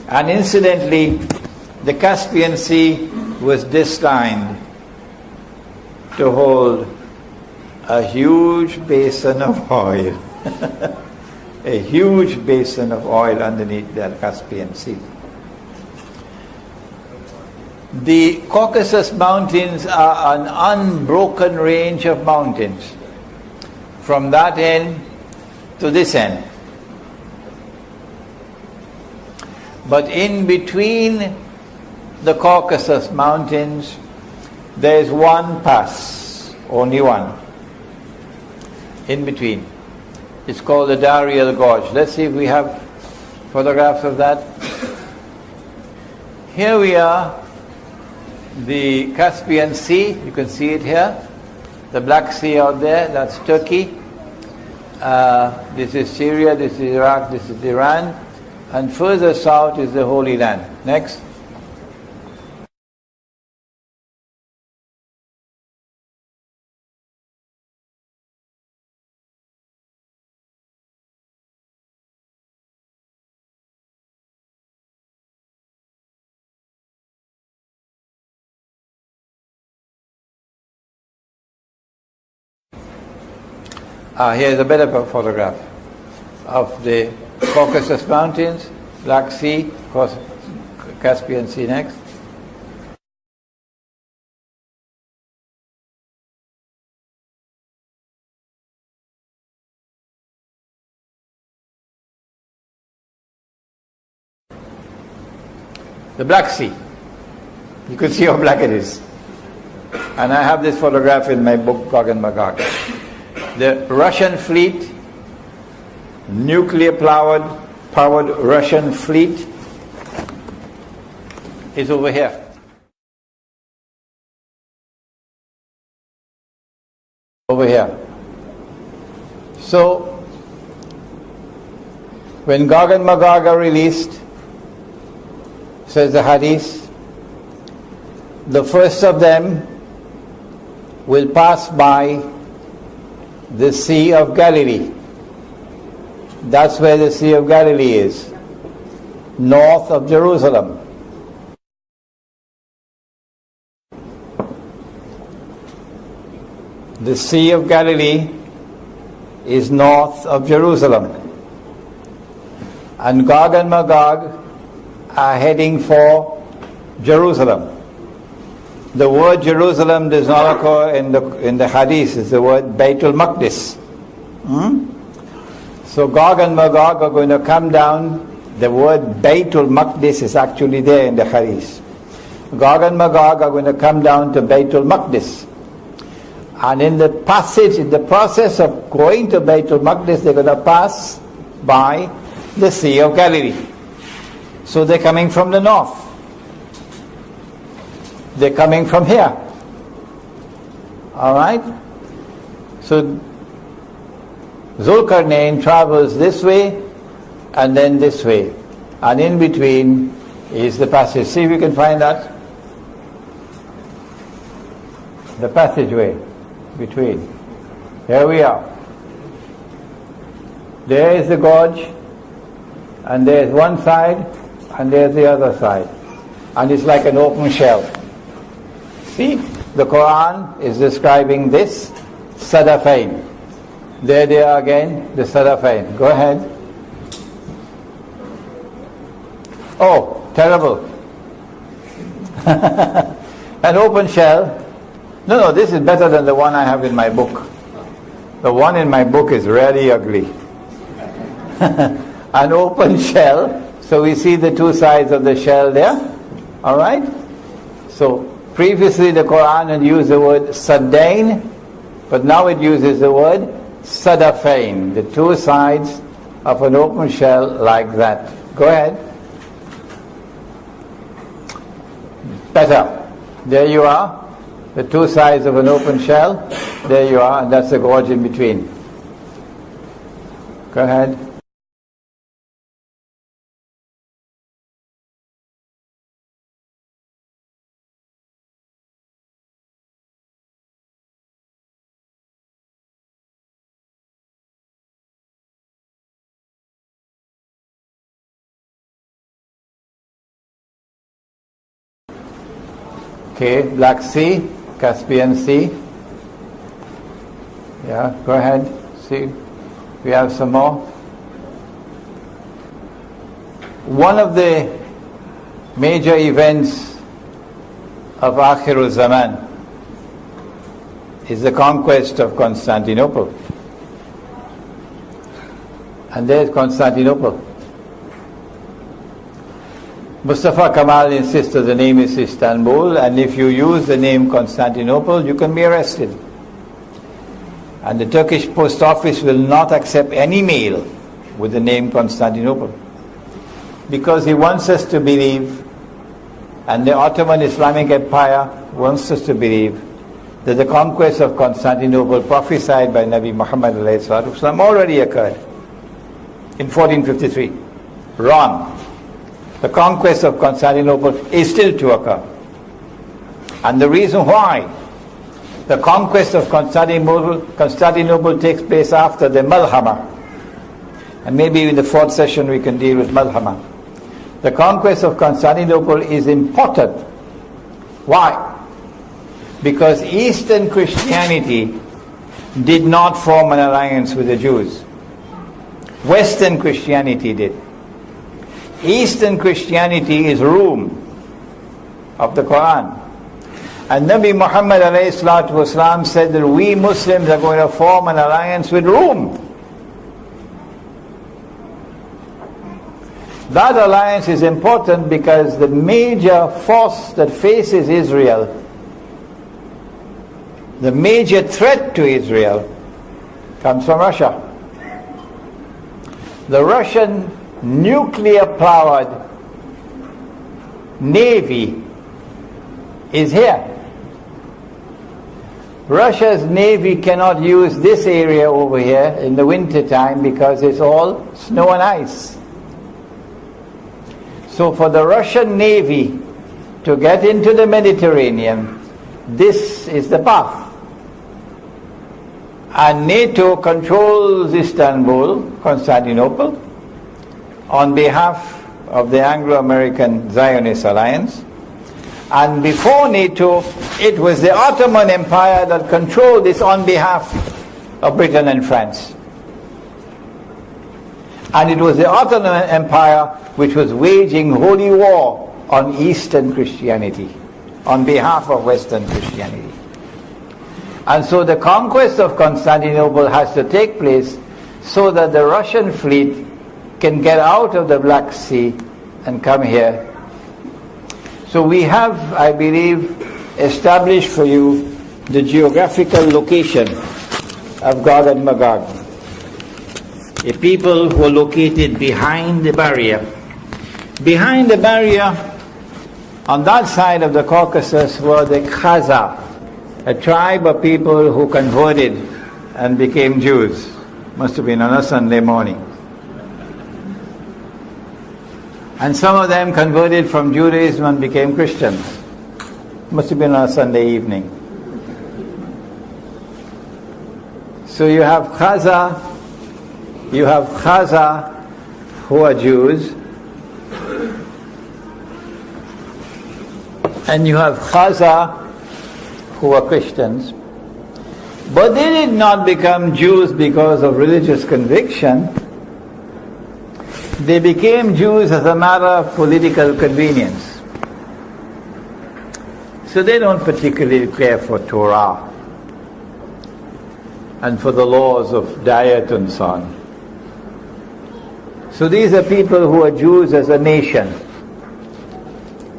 And incidentally, the Caspian Sea was destined to hold a huge basin of oil. A huge basin of oil underneath the Caspian Sea. The Caucasus Mountains are an unbroken range of mountains from that end to this end. But in between the Caucasus Mountains there is one pass, only one, in between. It's called the Dariel Gorge. Let's see if we have photographs of that. Here we are, the Caspian Sea, you can see it here. The Black Sea out there, that's Turkey. This is Syria, this is Iraq, this is Iran. And further south is the Holy Land. Next. Here's a better photograph of the Caucasus Mountains, Black Sea, Caspian Sea next. the Black Sea. You can see how black it is. And I have this photograph in my book, Gog and Magog. The Russian fleet, nuclear-powered Russian fleet, is over here. Over here. So, when Gog and Magog are released, says the Hadith, the first of them will pass by the Sea of Galilee. That's where the Sea of Galilee is, north of Jerusalem. The Sea of Galilee is north of Jerusalem. And Gog and Magog are heading for Jerusalem. The word Jerusalem does not occur in the Hadith. It's the word Baitul Maqdis. So Gog and Magog are going to come down. The word Baitul Maqdis is actually there in the Hadith. Gog and Magog are going to come down to Baitul Maqdis. And in the process of going to Baitul Maqdis, they're going to pass by the Sea of Galilee. So they're coming from the north. They're coming from here. Alright? So Zulkarnain travels this way and then this way. And in between is the passage. See if you can find that. The passageway between. Here we are. There is the gorge, and there's one side, and there's the other side. And it's like an open shell. See, the Quran is describing this Sadafain. There they are again, the Sadafain. Go ahead. Oh, terrible. An open shell. No, this is better than the one I have in my book. The one in my book is really ugly. An open shell. So we see the two sides of the shell there. Alright? So previously the Quran had used the word Sadain, but now it uses the word Sadafain. The two sides of an open shell like that. Go ahead. Better. There you are. The two sides of an open shell. There you are, and that's the gorge in between. Go ahead. Okay, Black Sea, Caspian Sea. Yeah, go ahead. See, we have some more. One of the major events of Akhirul Zaman is the conquest of Constantinople. And there's Constantinople. Mustafa Kamal insists that the name is Istanbul, and if you use the name Constantinople, you can be arrested. And the Turkish post office will not accept any mail with the name Constantinople, because he wants us to believe, and the Ottoman Islamic Empire wants us to believe, that the conquest of Constantinople prophesied by Nabi Muhammad already occurred in 1453. Wrong. The conquest of Constantinople is still to occur. And the reason why the conquest of Constantinople takes place after the Malhama, and maybe in the fourth session we can deal with Malhama. The conquest of Constantinople is important. Why? Because Eastern Christianity did not form an alliance with the Jews. Western Christianity did. Eastern Christianity is Rome of the Quran. And Nabi Muhammad ﷺ said that we Muslims are going to form an alliance with Rome. That alliance is important because the major force that faces Israel, the major threat to Israel, comes from Russia. The Russian nuclear-powered navy is here. Russia's navy cannot use this area over here in the winter time because it's all snow and ice. So for the Russian navy to get into the Mediterranean, this is the path. And NATO controls Istanbul, Constantinople, on behalf of the Anglo-American Zionist Alliance. And before NATO, it was the Ottoman Empire that controlled this on behalf of Britain and France. And it was the Ottoman Empire which was waging holy war on Eastern Christianity, on behalf of Western Christianity. And so the conquest of Constantinople has to take place so that the Russian fleet can get out of the Black Sea and come here. So we have, I believe, established for you the geographical location of Gog and Magog. A people who are located behind the barrier. Behind the barrier, on that side of the Caucasus, were the Khazar, a tribe of people who converted and became Jews. Must have been on a Sunday morning. And some of them converted from Judaism and became Christians. Must have been on a Sunday evening. So you have Khazar who are Jews, and you have Khazar who are Christians. But they did not become Jews because of religious conviction. They became Jews as a matter of political convenience. So they don't particularly care for Torah and for the laws of diet and so on. So these are people who are Jews as a nation,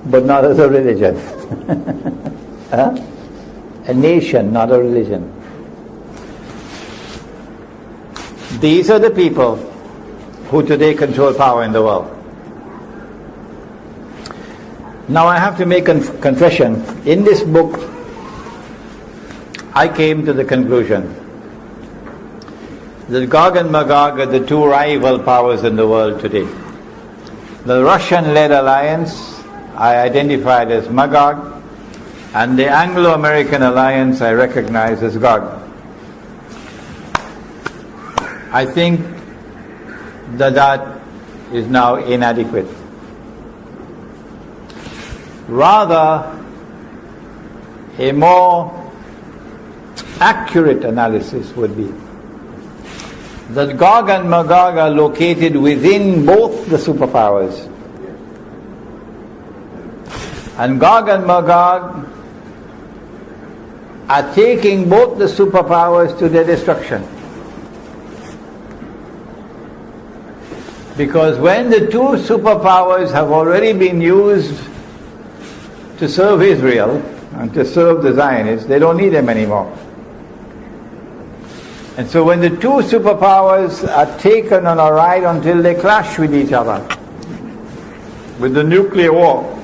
but not as a religion. Huh? A nation, not a religion. These are the people who today control power in the world. Now I have to make a confession. In this book, I came to the conclusion that Gog and Magog are the two rival powers in the world today. The Russian-led alliance I identified as Magog, and the Anglo-American alliance I recognize as Gog. I think that is now inadequate. Rather, a more accurate analysis would be that Gog and Magog are located within both the superpowers. And Gog and Magog are taking both the superpowers to their destruction. Because when the two superpowers have already been used to serve Israel and to serve the Zionists, they don't need them anymore. And so when the two superpowers are taken on a ride until they clash with each other, with the nuclear war,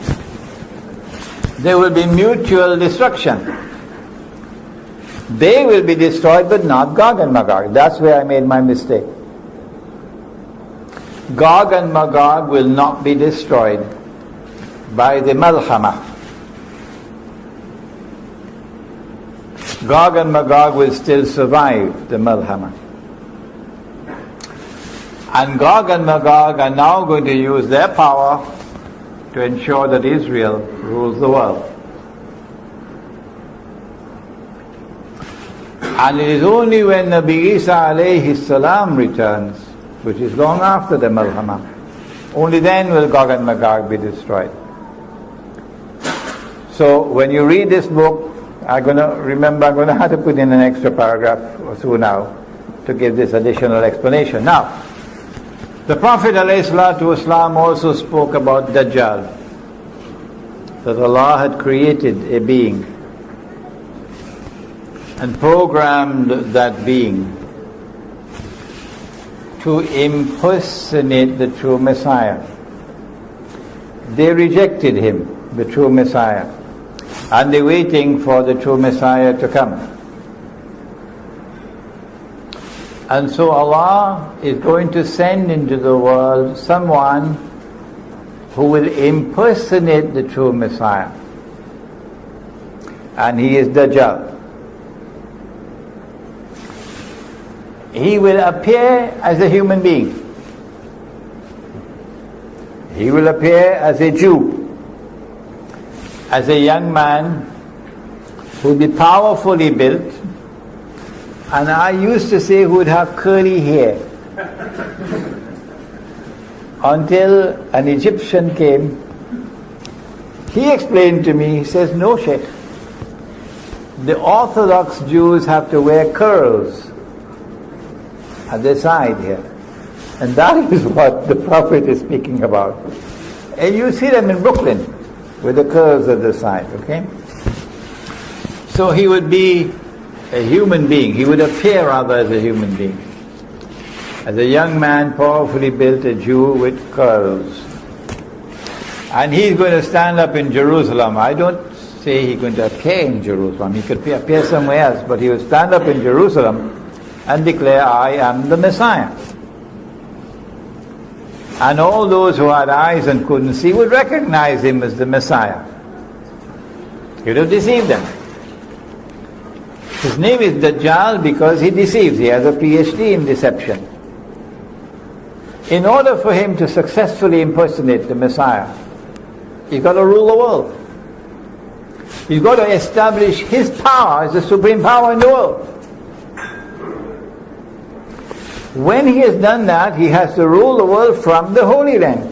there will be mutual destruction. They will be destroyed, but not Gog and Magog. That's where I made my mistake. Gog and Magog will not be destroyed by the Malhama. Gog and Magog will still survive the Malhama. And Gog and Magog are now going to use their power to ensure that Israel rules the world. And it is only when Nabi Isa alayhi salam returns, which is long after the Malhama, only then will Gog and Magog be destroyed. So when you read this book, I'm going to have to put in an extra paragraph or so now to give this additional explanation. Now, The Prophet ﷺ also spoke about Dajjal, that Allah had created a being and programmed that being to impersonate the true Messiah. They rejected him, the true Messiah, and they're waiting for the true Messiah to come. And so Allah is going to send into the world someone who will impersonate the true Messiah. And he is Dajjal. He will appear as a human being. He will appear as a Jew, as a young man who will be powerfully built. And I used to say who would have curly hair. Until an Egyptian came, he explained to me, he says, no, Sheikh, the Orthodox Jews have to wear curls at the side here. And that is what the Prophet is speaking about. And you see them in Brooklyn with the curls at the side, okay? So he would be a human being. He would appear rather as a human being. As a young man, powerfully built, a Jew with curls. And he's going to stand up in Jerusalem. I don't say he's going to appear in Jerusalem. He could appear somewhere else, but he will stand up in Jerusalem and declare, I am the Messiah. And all those who had eyes and couldn't see would recognize him as the Messiah. He would have deceived them. His name is Dajjal because he deceives. He has a PhD in deception. In order for him to successfully impersonate the Messiah, he's got to rule the world. He's got to establish his power as the supreme power in the world. When he has done that, he has to rule the world from the Holy Land.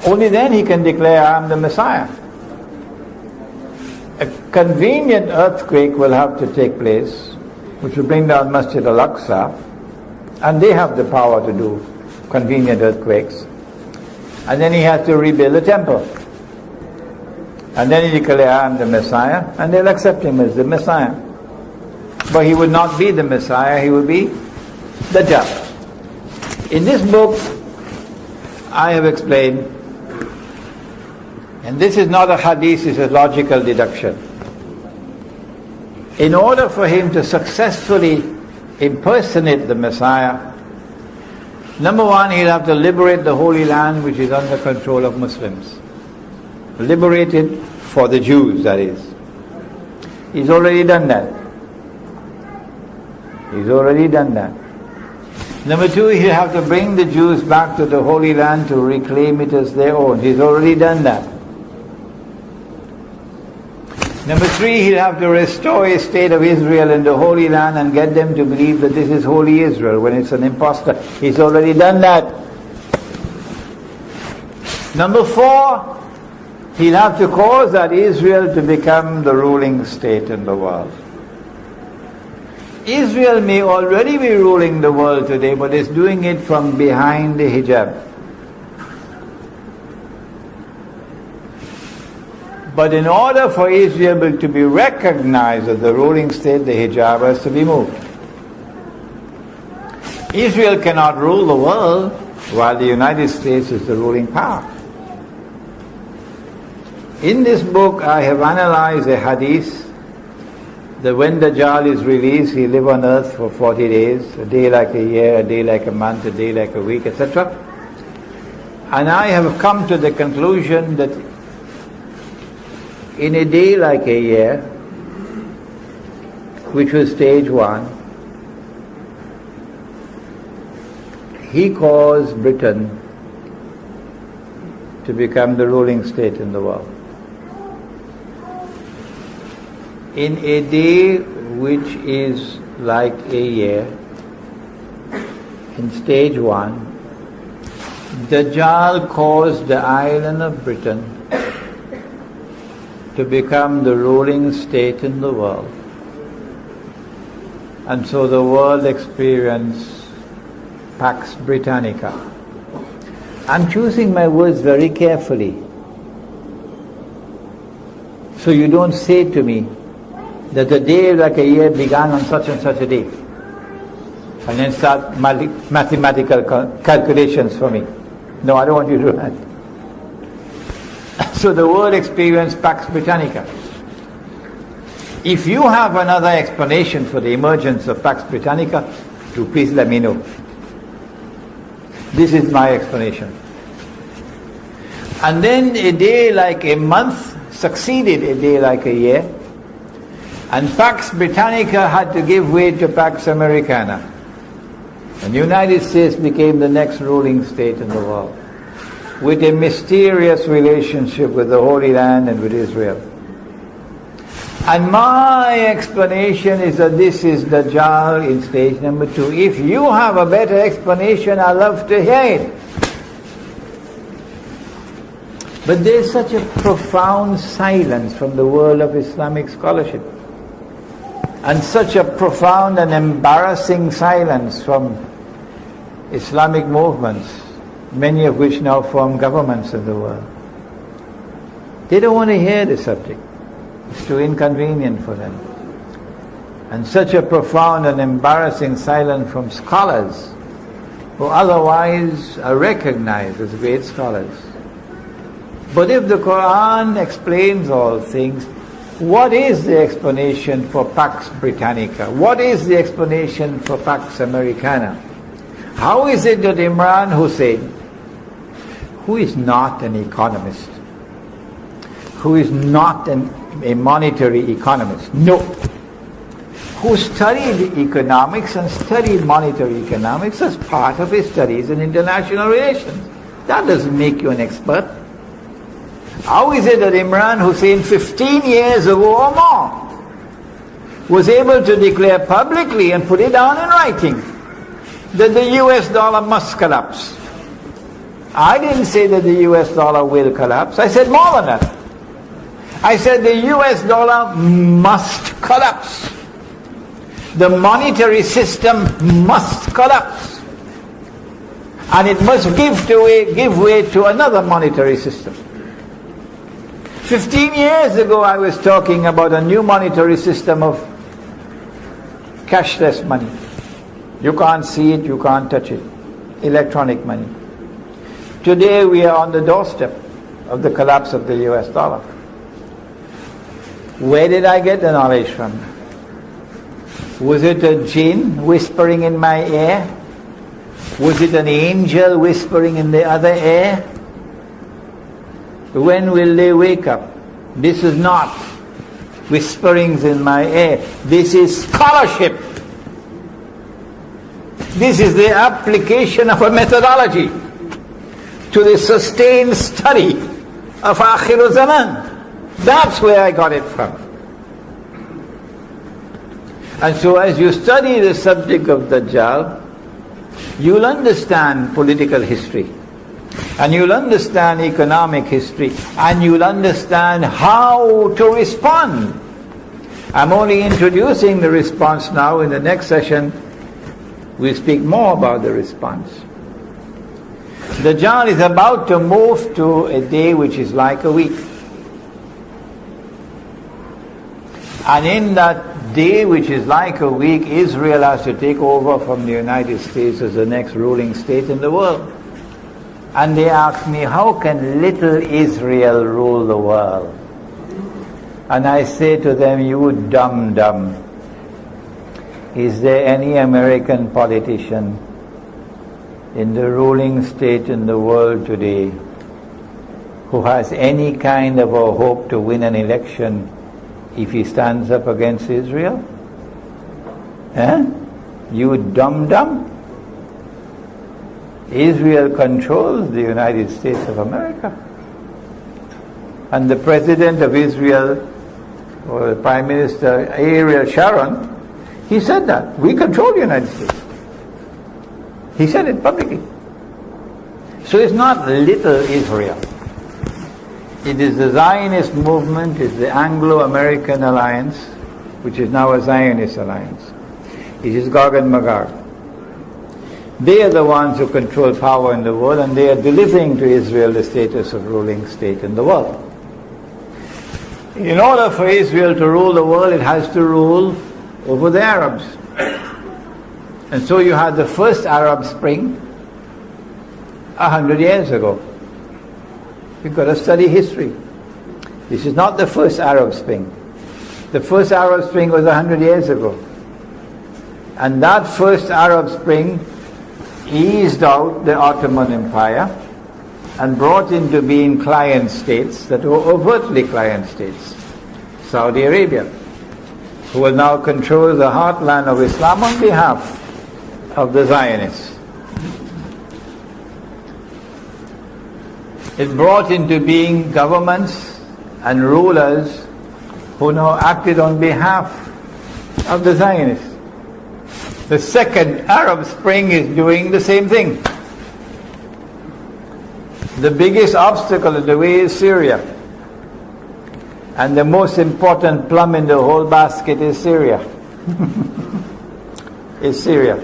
Only then he can declare, I am the Messiah. A convenient earthquake will have to take place, which will bring down Masjid al-Aqsa, and they have the power to do convenient earthquakes. And then he has to rebuild the temple. And then he declares, I am the Messiah, and they'll accept him as the Messiah. But he would not be the Messiah, he would be Dajjal. In this book, I have explained, and this is not a hadith, it's a logical deduction. In order for him to successfully impersonate the Messiah, number one, he'll have to liberate the Holy Land, which is under control of Muslims. Liberate it for the Jews, that is. He's already done that. He's already done that. Number two, he'll have to bring the Jews back to the Holy Land to reclaim it as their own. He's already done that. Number three, he'll have to restore a state of Israel in the Holy Land and get them to believe that this is Holy Israel when it's an impostor. He's already done that. Number four, he'll have to cause that Israel to become the ruling state in the world. Israel may already be ruling the world today, but it's doing it from behind the hijab. But in order for Israel to be recognized as the ruling state, the hijab has to be moved. Israel cannot rule the world while the United States is the ruling power. In this book, I have analyzed a hadith that when Dajjal is released, he live on earth for 40 days, a day like a year, a day like a month, a day like a week, etc. And I have come to the conclusion that in a day like a year, which was stage one, he caused Britain to become the ruling state in the world. In a day which is like a year, in stage one, Dajjal caused the island of Britain to become the ruling state in the world. And so the world experienced Pax Britannica. I'm choosing my words very carefully, so you don't say to me that a day like a year began on such and such a day, and then start mathematical calculations for me. No, I don't want you to do that. So the world experienced Pax Britannica. If you have another explanation for the emergence of Pax Britannica, do please let me know. This is my explanation. And then a day like a month succeeded a day like a year, and Pax Britannica had to give way to Pax Americana. And the United States became the next ruling state in the world, with a mysterious relationship with the Holy Land and with Israel. And my explanation is that this is Dajjal in stage number 2. If you have a better explanation, I'd love to hear it. But there's such a profound silence from the world of Islamic scholarship, and such a profound and embarrassing silence from Islamic movements, many of which now form governments in the world. They don't want to hear the subject. It's too inconvenient for them. And such a profound and embarrassing silence from scholars who otherwise are recognized as great scholars. But if the Quran explains all things, what is the explanation for Pax Britannica? What is the explanation for Pax Americana? How is it that Imran Hussein, who is not an economist, who is not a monetary economist, no, who studied economics and studied monetary economics as part of his studies in international relations, that doesn't make you an expert. How is it that Imran Hussein 15 years ago or more was able to declare publicly and put it down in writing that the US dollar must collapse? I didn't say that the US dollar will collapse. I said more than that. I said the US dollar must collapse. The monetary system must collapse. And it must give way to another monetary system. 15 years ago I was talking about a new monetary system of cashless money. You can't see it, you can't touch it. Electronic money. Today we are on the doorstep of the collapse of the US dollar. Where did I get the knowledge from? Was it a jinn whispering in my ear? Was it an angel whispering in the other ear? When will they wake up? This is not whisperings in my ear. This is scholarship. This is the application of a methodology to the sustained study of Akhir Zaman. That's where I got it from. And so as you study the subject of Dajjal, you'll understand political history, and you'll understand economic history, and you'll understand how to respond. I'm only introducing the response now. In the next session, we'll speak more about the response. Dajjal is about to move to a day which is like a week. And in that day which is like a week, Israel has to take over from the United States as the next ruling state in the world. And they ask me, how can little Israel rule the world? And I say to them, you dumb. Is there any American politician in the ruling state in the world today who has any kind of a hope to win an election if he stands up against Israel? You dumb. Israel controls the United States of America. And the President of Israel, or the Prime Minister Ariel Sharon, he said that. We control the United States. He said it publicly. So it's not little Israel. It is the Zionist movement, it's the Anglo-American alliance, which is now a Zionist alliance. It is Gog and Magog. They are the ones who control power in the world, and they are delivering to Israel the status of ruling state in the world. In order for Israel to rule the world, it has to rule over the Arabs. And so you had the first Arab Spring 100 years ago. You've got to study history. This is not the first Arab Spring. The first Arab Spring was 100 years ago. And that first Arab Spring eased out the Ottoman Empire and brought into being client states that were overtly client states. Saudi Arabia, who will now control the heartland of Islam on behalf of the Zionists. It brought into being governments and rulers who now acted on behalf of the Zionists. The second Arab Spring is doing the same thing. The biggest obstacle in the way is Syria. And the most important plum in the whole basket is Syria. Is Syria.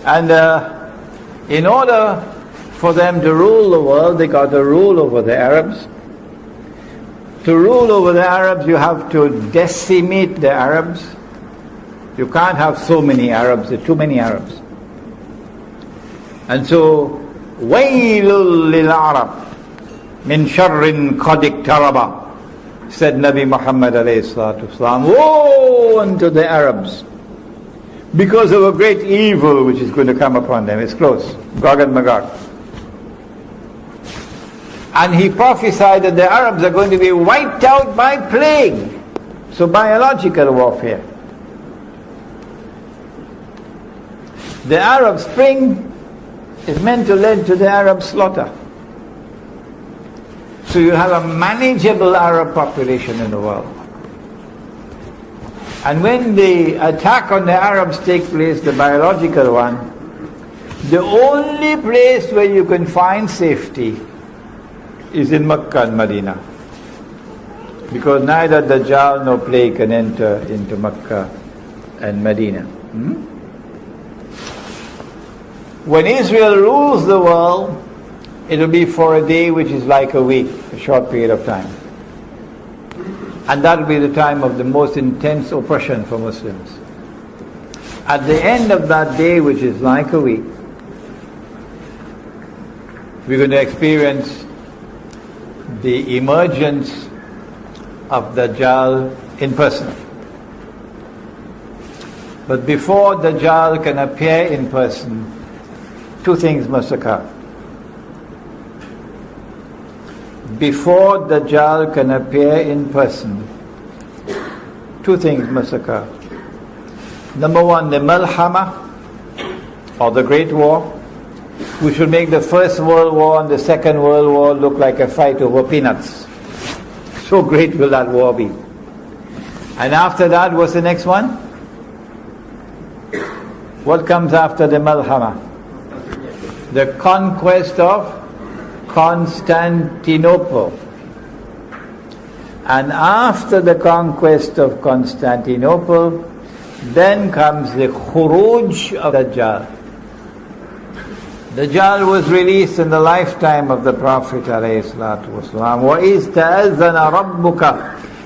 And in order for them to rule the world, they got to rule over the Arabs. To rule over the Arabs, you have to decimate the Arabs. You can't have so many Arabs, there are too many Arabs. And so, وَيْلٌ لِلْعَرَبِ مِنْ شَرٍّ قَدْ اقْتَرَبَ, said Nabi Muhammad alayhi salatu wasalam. Woe unto the Arabs, because of a great evil which is going to come upon them. It's close, Gog and Magog. And he prophesied that the Arabs are going to be wiped out by plague. So biological warfare. The Arab Spring is meant to lead to the Arab slaughter. So you have a manageable Arab population in the world. And when the attack on the Arabs takes place, the biological one, the only place where you can find safety is in Makkah and Medina. Because neither Dajjal nor plague can enter into Makkah and Medina. When Israel rules the world, it will be for a day which is like a week, a short period of time. And that will be the time of the most intense oppression for Muslims. At the end of that day, which is like a week, we're going to experience the emergence of Dajjal in person. But before Dajjal can appear in person, two things must occur. Before Dajjal can appear in person, two things must occur. Number one, the Malhama, or the Great War, which will make the First World War and the Second World War look like a fight over peanuts. So great will that war be. And after that, what's the next one? What comes after the Malhama? The conquest of Constantinople. And after the conquest of Constantinople, then comes the Khuruj of Dajjal. Dajjal was released in the lifetime of the Prophet ﷺ. وَإِذْ تَأَذَّنَ رَبُّكَ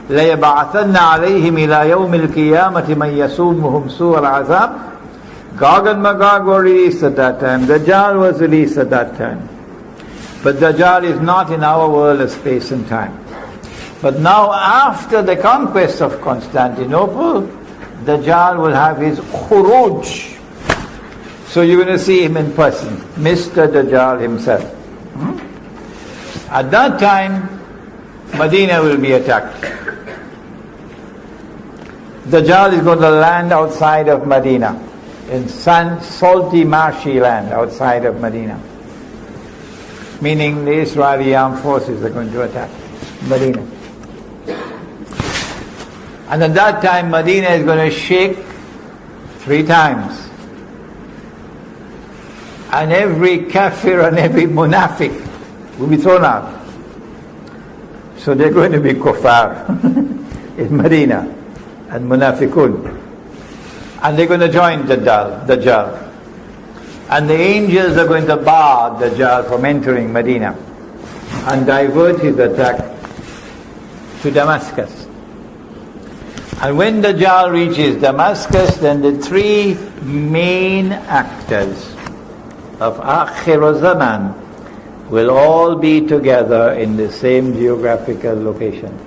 لَيَبْعَثَنَّ عَلَيْهِمْ إِلَى يَوْمِ الْقِيَامَةِ مَنْ يَسُومُهُمْ سُوءَ الْعَذَابِ. Gog and Magog were released at that time. Dajjal was released at that time. But Dajjal is not in our world of space and time. But now after the conquest of Constantinople, Dajjal will have his Khuruj. So you're going to see him in person, Mr. Dajjal himself. At that time, Medina will be attacked. Dajjal is going to land outside of Medina, in salty, marshy land outside of Medina. Meaning the Israeli armed forces are going to attack Medina. And at that time, Medina is going to shake 3 times. And every kafir and every munafiq will be thrown out. So they're going to be kuffar in Medina and munafiqun. And they're going to join Dajjal. And the angels are going to bar Dajjal from entering Medina and divert his attack to Damascus. And when Dajjal reaches Damascus, then the three main actors of Akhir Zaman will all be together in the same geographical location.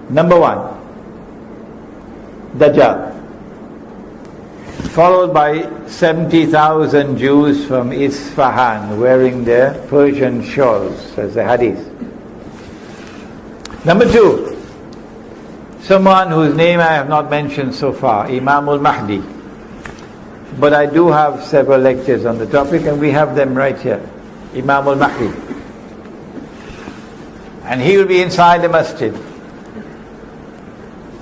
Number one, Dajjal, followed by 70,000 Jews from Isfahan wearing their Persian shawls, as the hadith. Number two, someone whose name I have not mentioned so far, Imam al-Mahdi. But I do have several lectures on the topic, and we have them right here. Imam al-Mahdi. And he will be inside the masjid,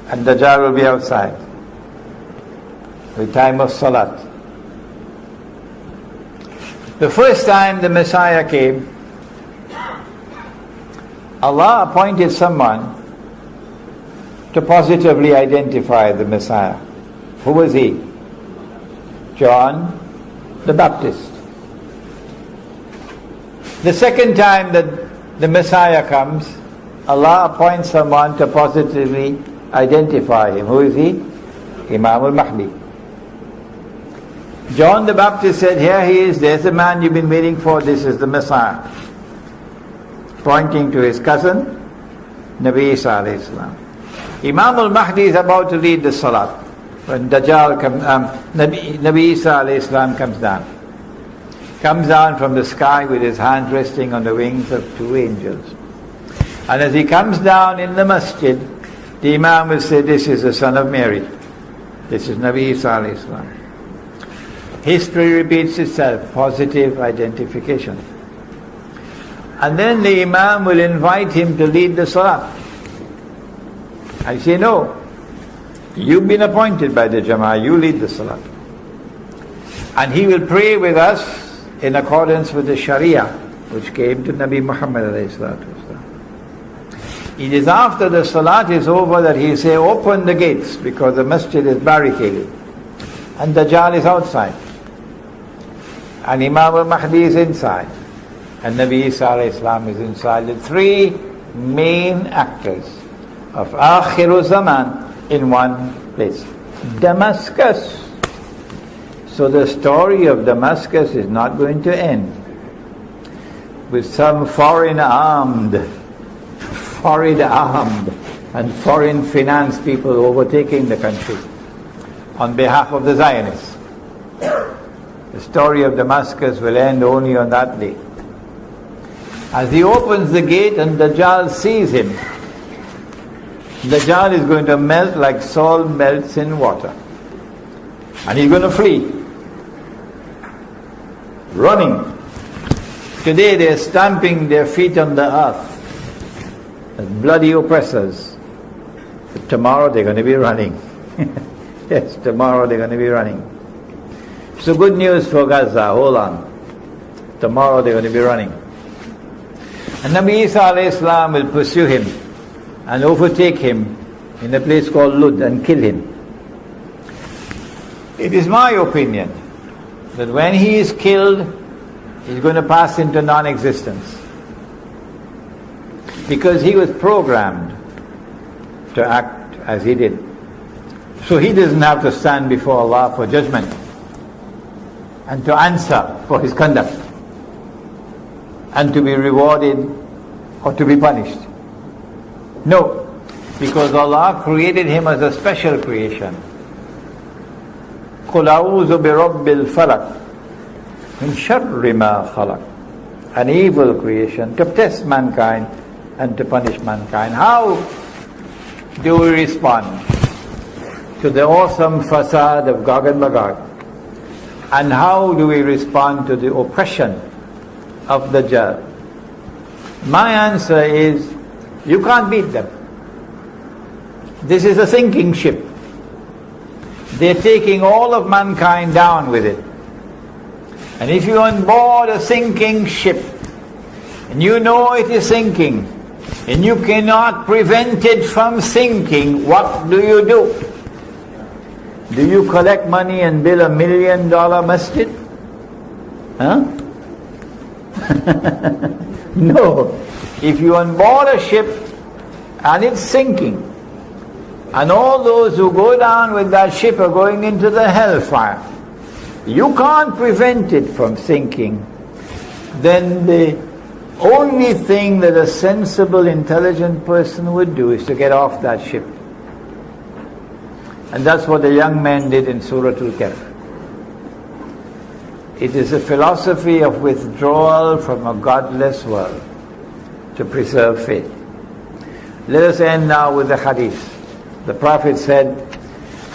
and Dajjal will be outside, the time of Salat. The first time the Messiah came, Allah appointed someone to positively identify the Messiah. Who was he? John the Baptist. The second time that the Messiah comes, Allah appoints someone to positively identify him. Who is he? Imam al-Mahdi. John the Baptist said, here he is, there's the man you've been waiting for, this is the Messiah. Pointing to his cousin, Nabi Isa alayhi salam. Imam al-Mahdi is about to lead the Salat when Dajjal comes, Nabi Isa alayhi salam comes down from the sky with his hands resting on the wings of two angels. And as he comes down in the masjid, the Imam will say, this is the son of Mary. This is Nabi Isa alayhi salam. History repeats itself, positive identification. And then the Imam will invite him to lead the Salah. I say, no, you've been appointed by the Jama'ah, you lead the Salah. And he will pray with us in accordance with the Sharia, which came to Nabi Muhammad alayhi salatu wasalam. It is after the Salat is over that he say, open the gates, because the masjid is barricaded. And Dajjal is outside. And Imam al-Mahdi is inside. And Nabi Isa alayhi salam is inside. The three main actors of Akhir Zaman in one place. Damascus. So the story of Damascus is not going to end with some foreign armed and foreign finance people overtaking the country on behalf of the Zionists. The story of Damascus will end only on that day. As he opens the gate and Dajjal sees him, Dajjal is going to melt like salt melts in water. And he's going to flee. Running. Today they're stamping their feet on the earth as bloody oppressors. But tomorrow they're going to be running. Yes, tomorrow they're going to be running. So good news for Gaza, hold on. Tomorrow they're going to be running. And Nabi Isa alayhi salam will pursue him and overtake him in a place called Lud and kill him. It is my opinion that when he is killed, he's going to pass into non-existence. Because he was programmed to act as he did. So he doesn't have to stand before Allah for judgment and to answer for his conduct and to be rewarded or to be punished. No, because Allah created him as a special creation. قُلْ أَعُوذُ بِرَبِّ الْفَلَقِ مِنْ شَرِّ مَا خَلَقَ. An evil creation to test mankind and to punish mankind. How do we respond to the awesome facade of Gog and Magog? And how do we respond to the oppression of Dajjal? My answer is, you can't beat them. This is a sinking ship. They're taking all of mankind down with it. And if you're on board a sinking ship, and you know it is sinking, and you cannot prevent it from sinking, what do? Do you collect money and build $1 million masjid? Huh? No. If you on board a ship and it's sinking, and all those who go down with that ship are going into the hellfire, you can't prevent it from sinking, then the only thing that a sensible, intelligent person would do is to get off that ship. And that's what the young man did in Surah Al-Kahf. It is a philosophy of withdrawal from a godless world to preserve faith. Let us end now with the hadith. The Prophet said,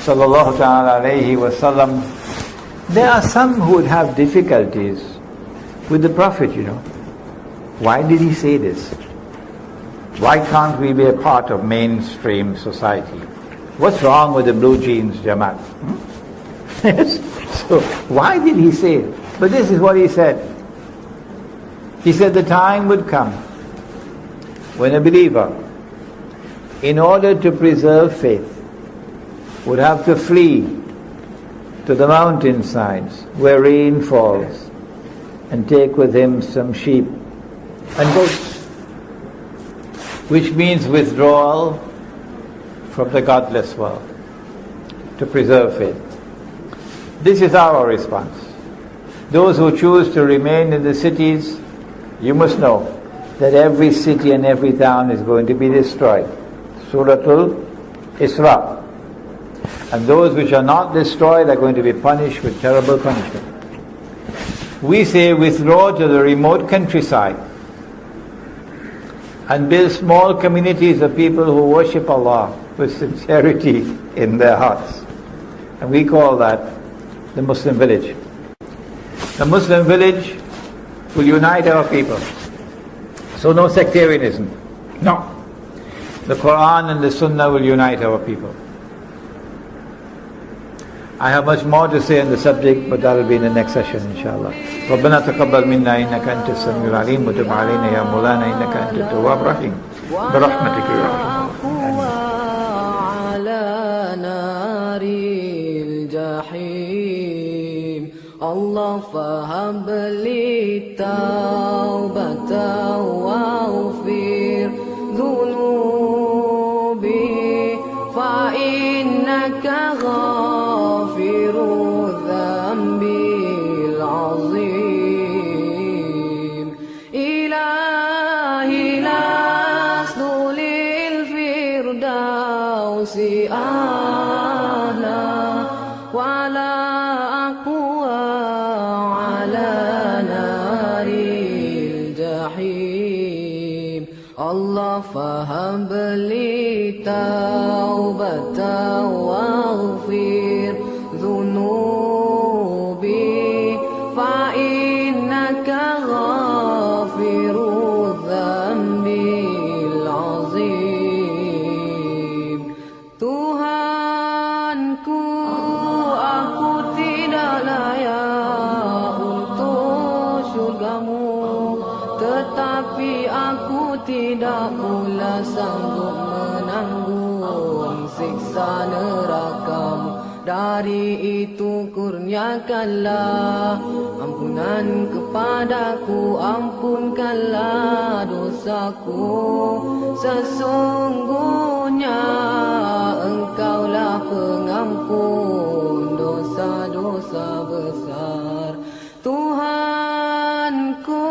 sallallahu ta'ala alayhi wa sallam, there are some who would have difficulties with the Prophet, you know. Why did he say this? Why can't we be a part of mainstream society? What's wrong with the blue jeans Jamaat? So why did he say it? But this is what he said. He said the time would come when a believer, in order to preserve faith, would have to flee to the mountainsides where rain falls and take with him some sheep and goats, which means withdrawal from the godless world to preserve faith. This is our response. Those who choose to remain in the cities, you must know that every city and every town is going to be destroyed. Surah Al-Isra. And those which are not destroyed are going to be punished with terrible punishment. We say withdraw to the remote countryside and build small communities of people who worship Allah with sincerity in their hearts. And we call that the Muslim village. The Muslim village will unite our people. So no sectarianism. No. The Quran and the Sunnah will unite our people. I have much more to say on the subject, but that will be in the next session, inshallah. ربنا تقبل منا إنك أنت السميع العليم وتب علينا يا مولانا إنك أنت التواب الرحيم برحمتك يا أرحم الرحيم الله فهب لي التوبة واغفر ذنوبي فإنك غافر الذنب العظيم إلهي لست للفردوس أهلا ولا أقوى على نار الجحيم الله فهب لي توبة واغفر ذنوبي فإنك غافر الذنب العظيم Tuhanku, aku tidak layak untuk syurgamu, tetapi aku tidak pula sanggup menanggung siksa nerakamu. Dari itu kurniakanlah ampunan kepadaku, ampunkanlah dosaku. Sesungguhnya Engkaulah pengampun dosa-dosa besar. Tuhanku,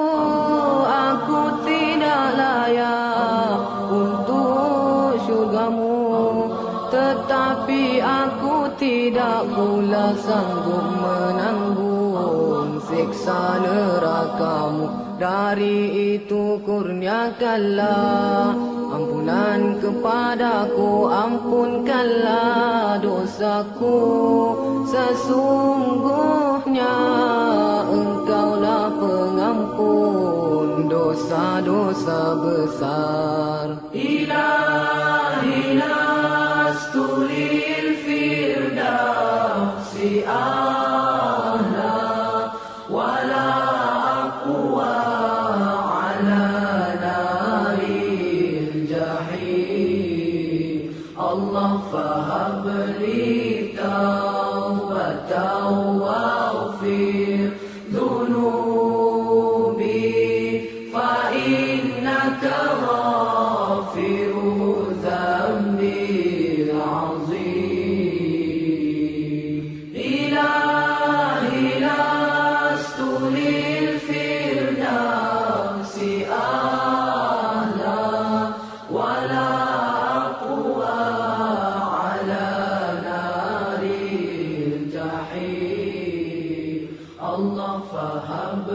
aku tidak layak untuk syurgamu, tetapi aku tidak pula sanggup menanggung siksa nerakamu. Dari itu kurniakanlah ampunan kepadaku, ampunkanlah dosaku. Sesungguhnya Engkaulah pengampun dosa-dosa besar. Ilahi lastu lil firdausi a'la wala aqwa ala naril jahim. الله فهب لي توبة واغفر ذنوبي فإنك غافر ذنبي العظيم إلهي لست للفردوس أهلا ولا أقوى على نار الجحيم الله فهب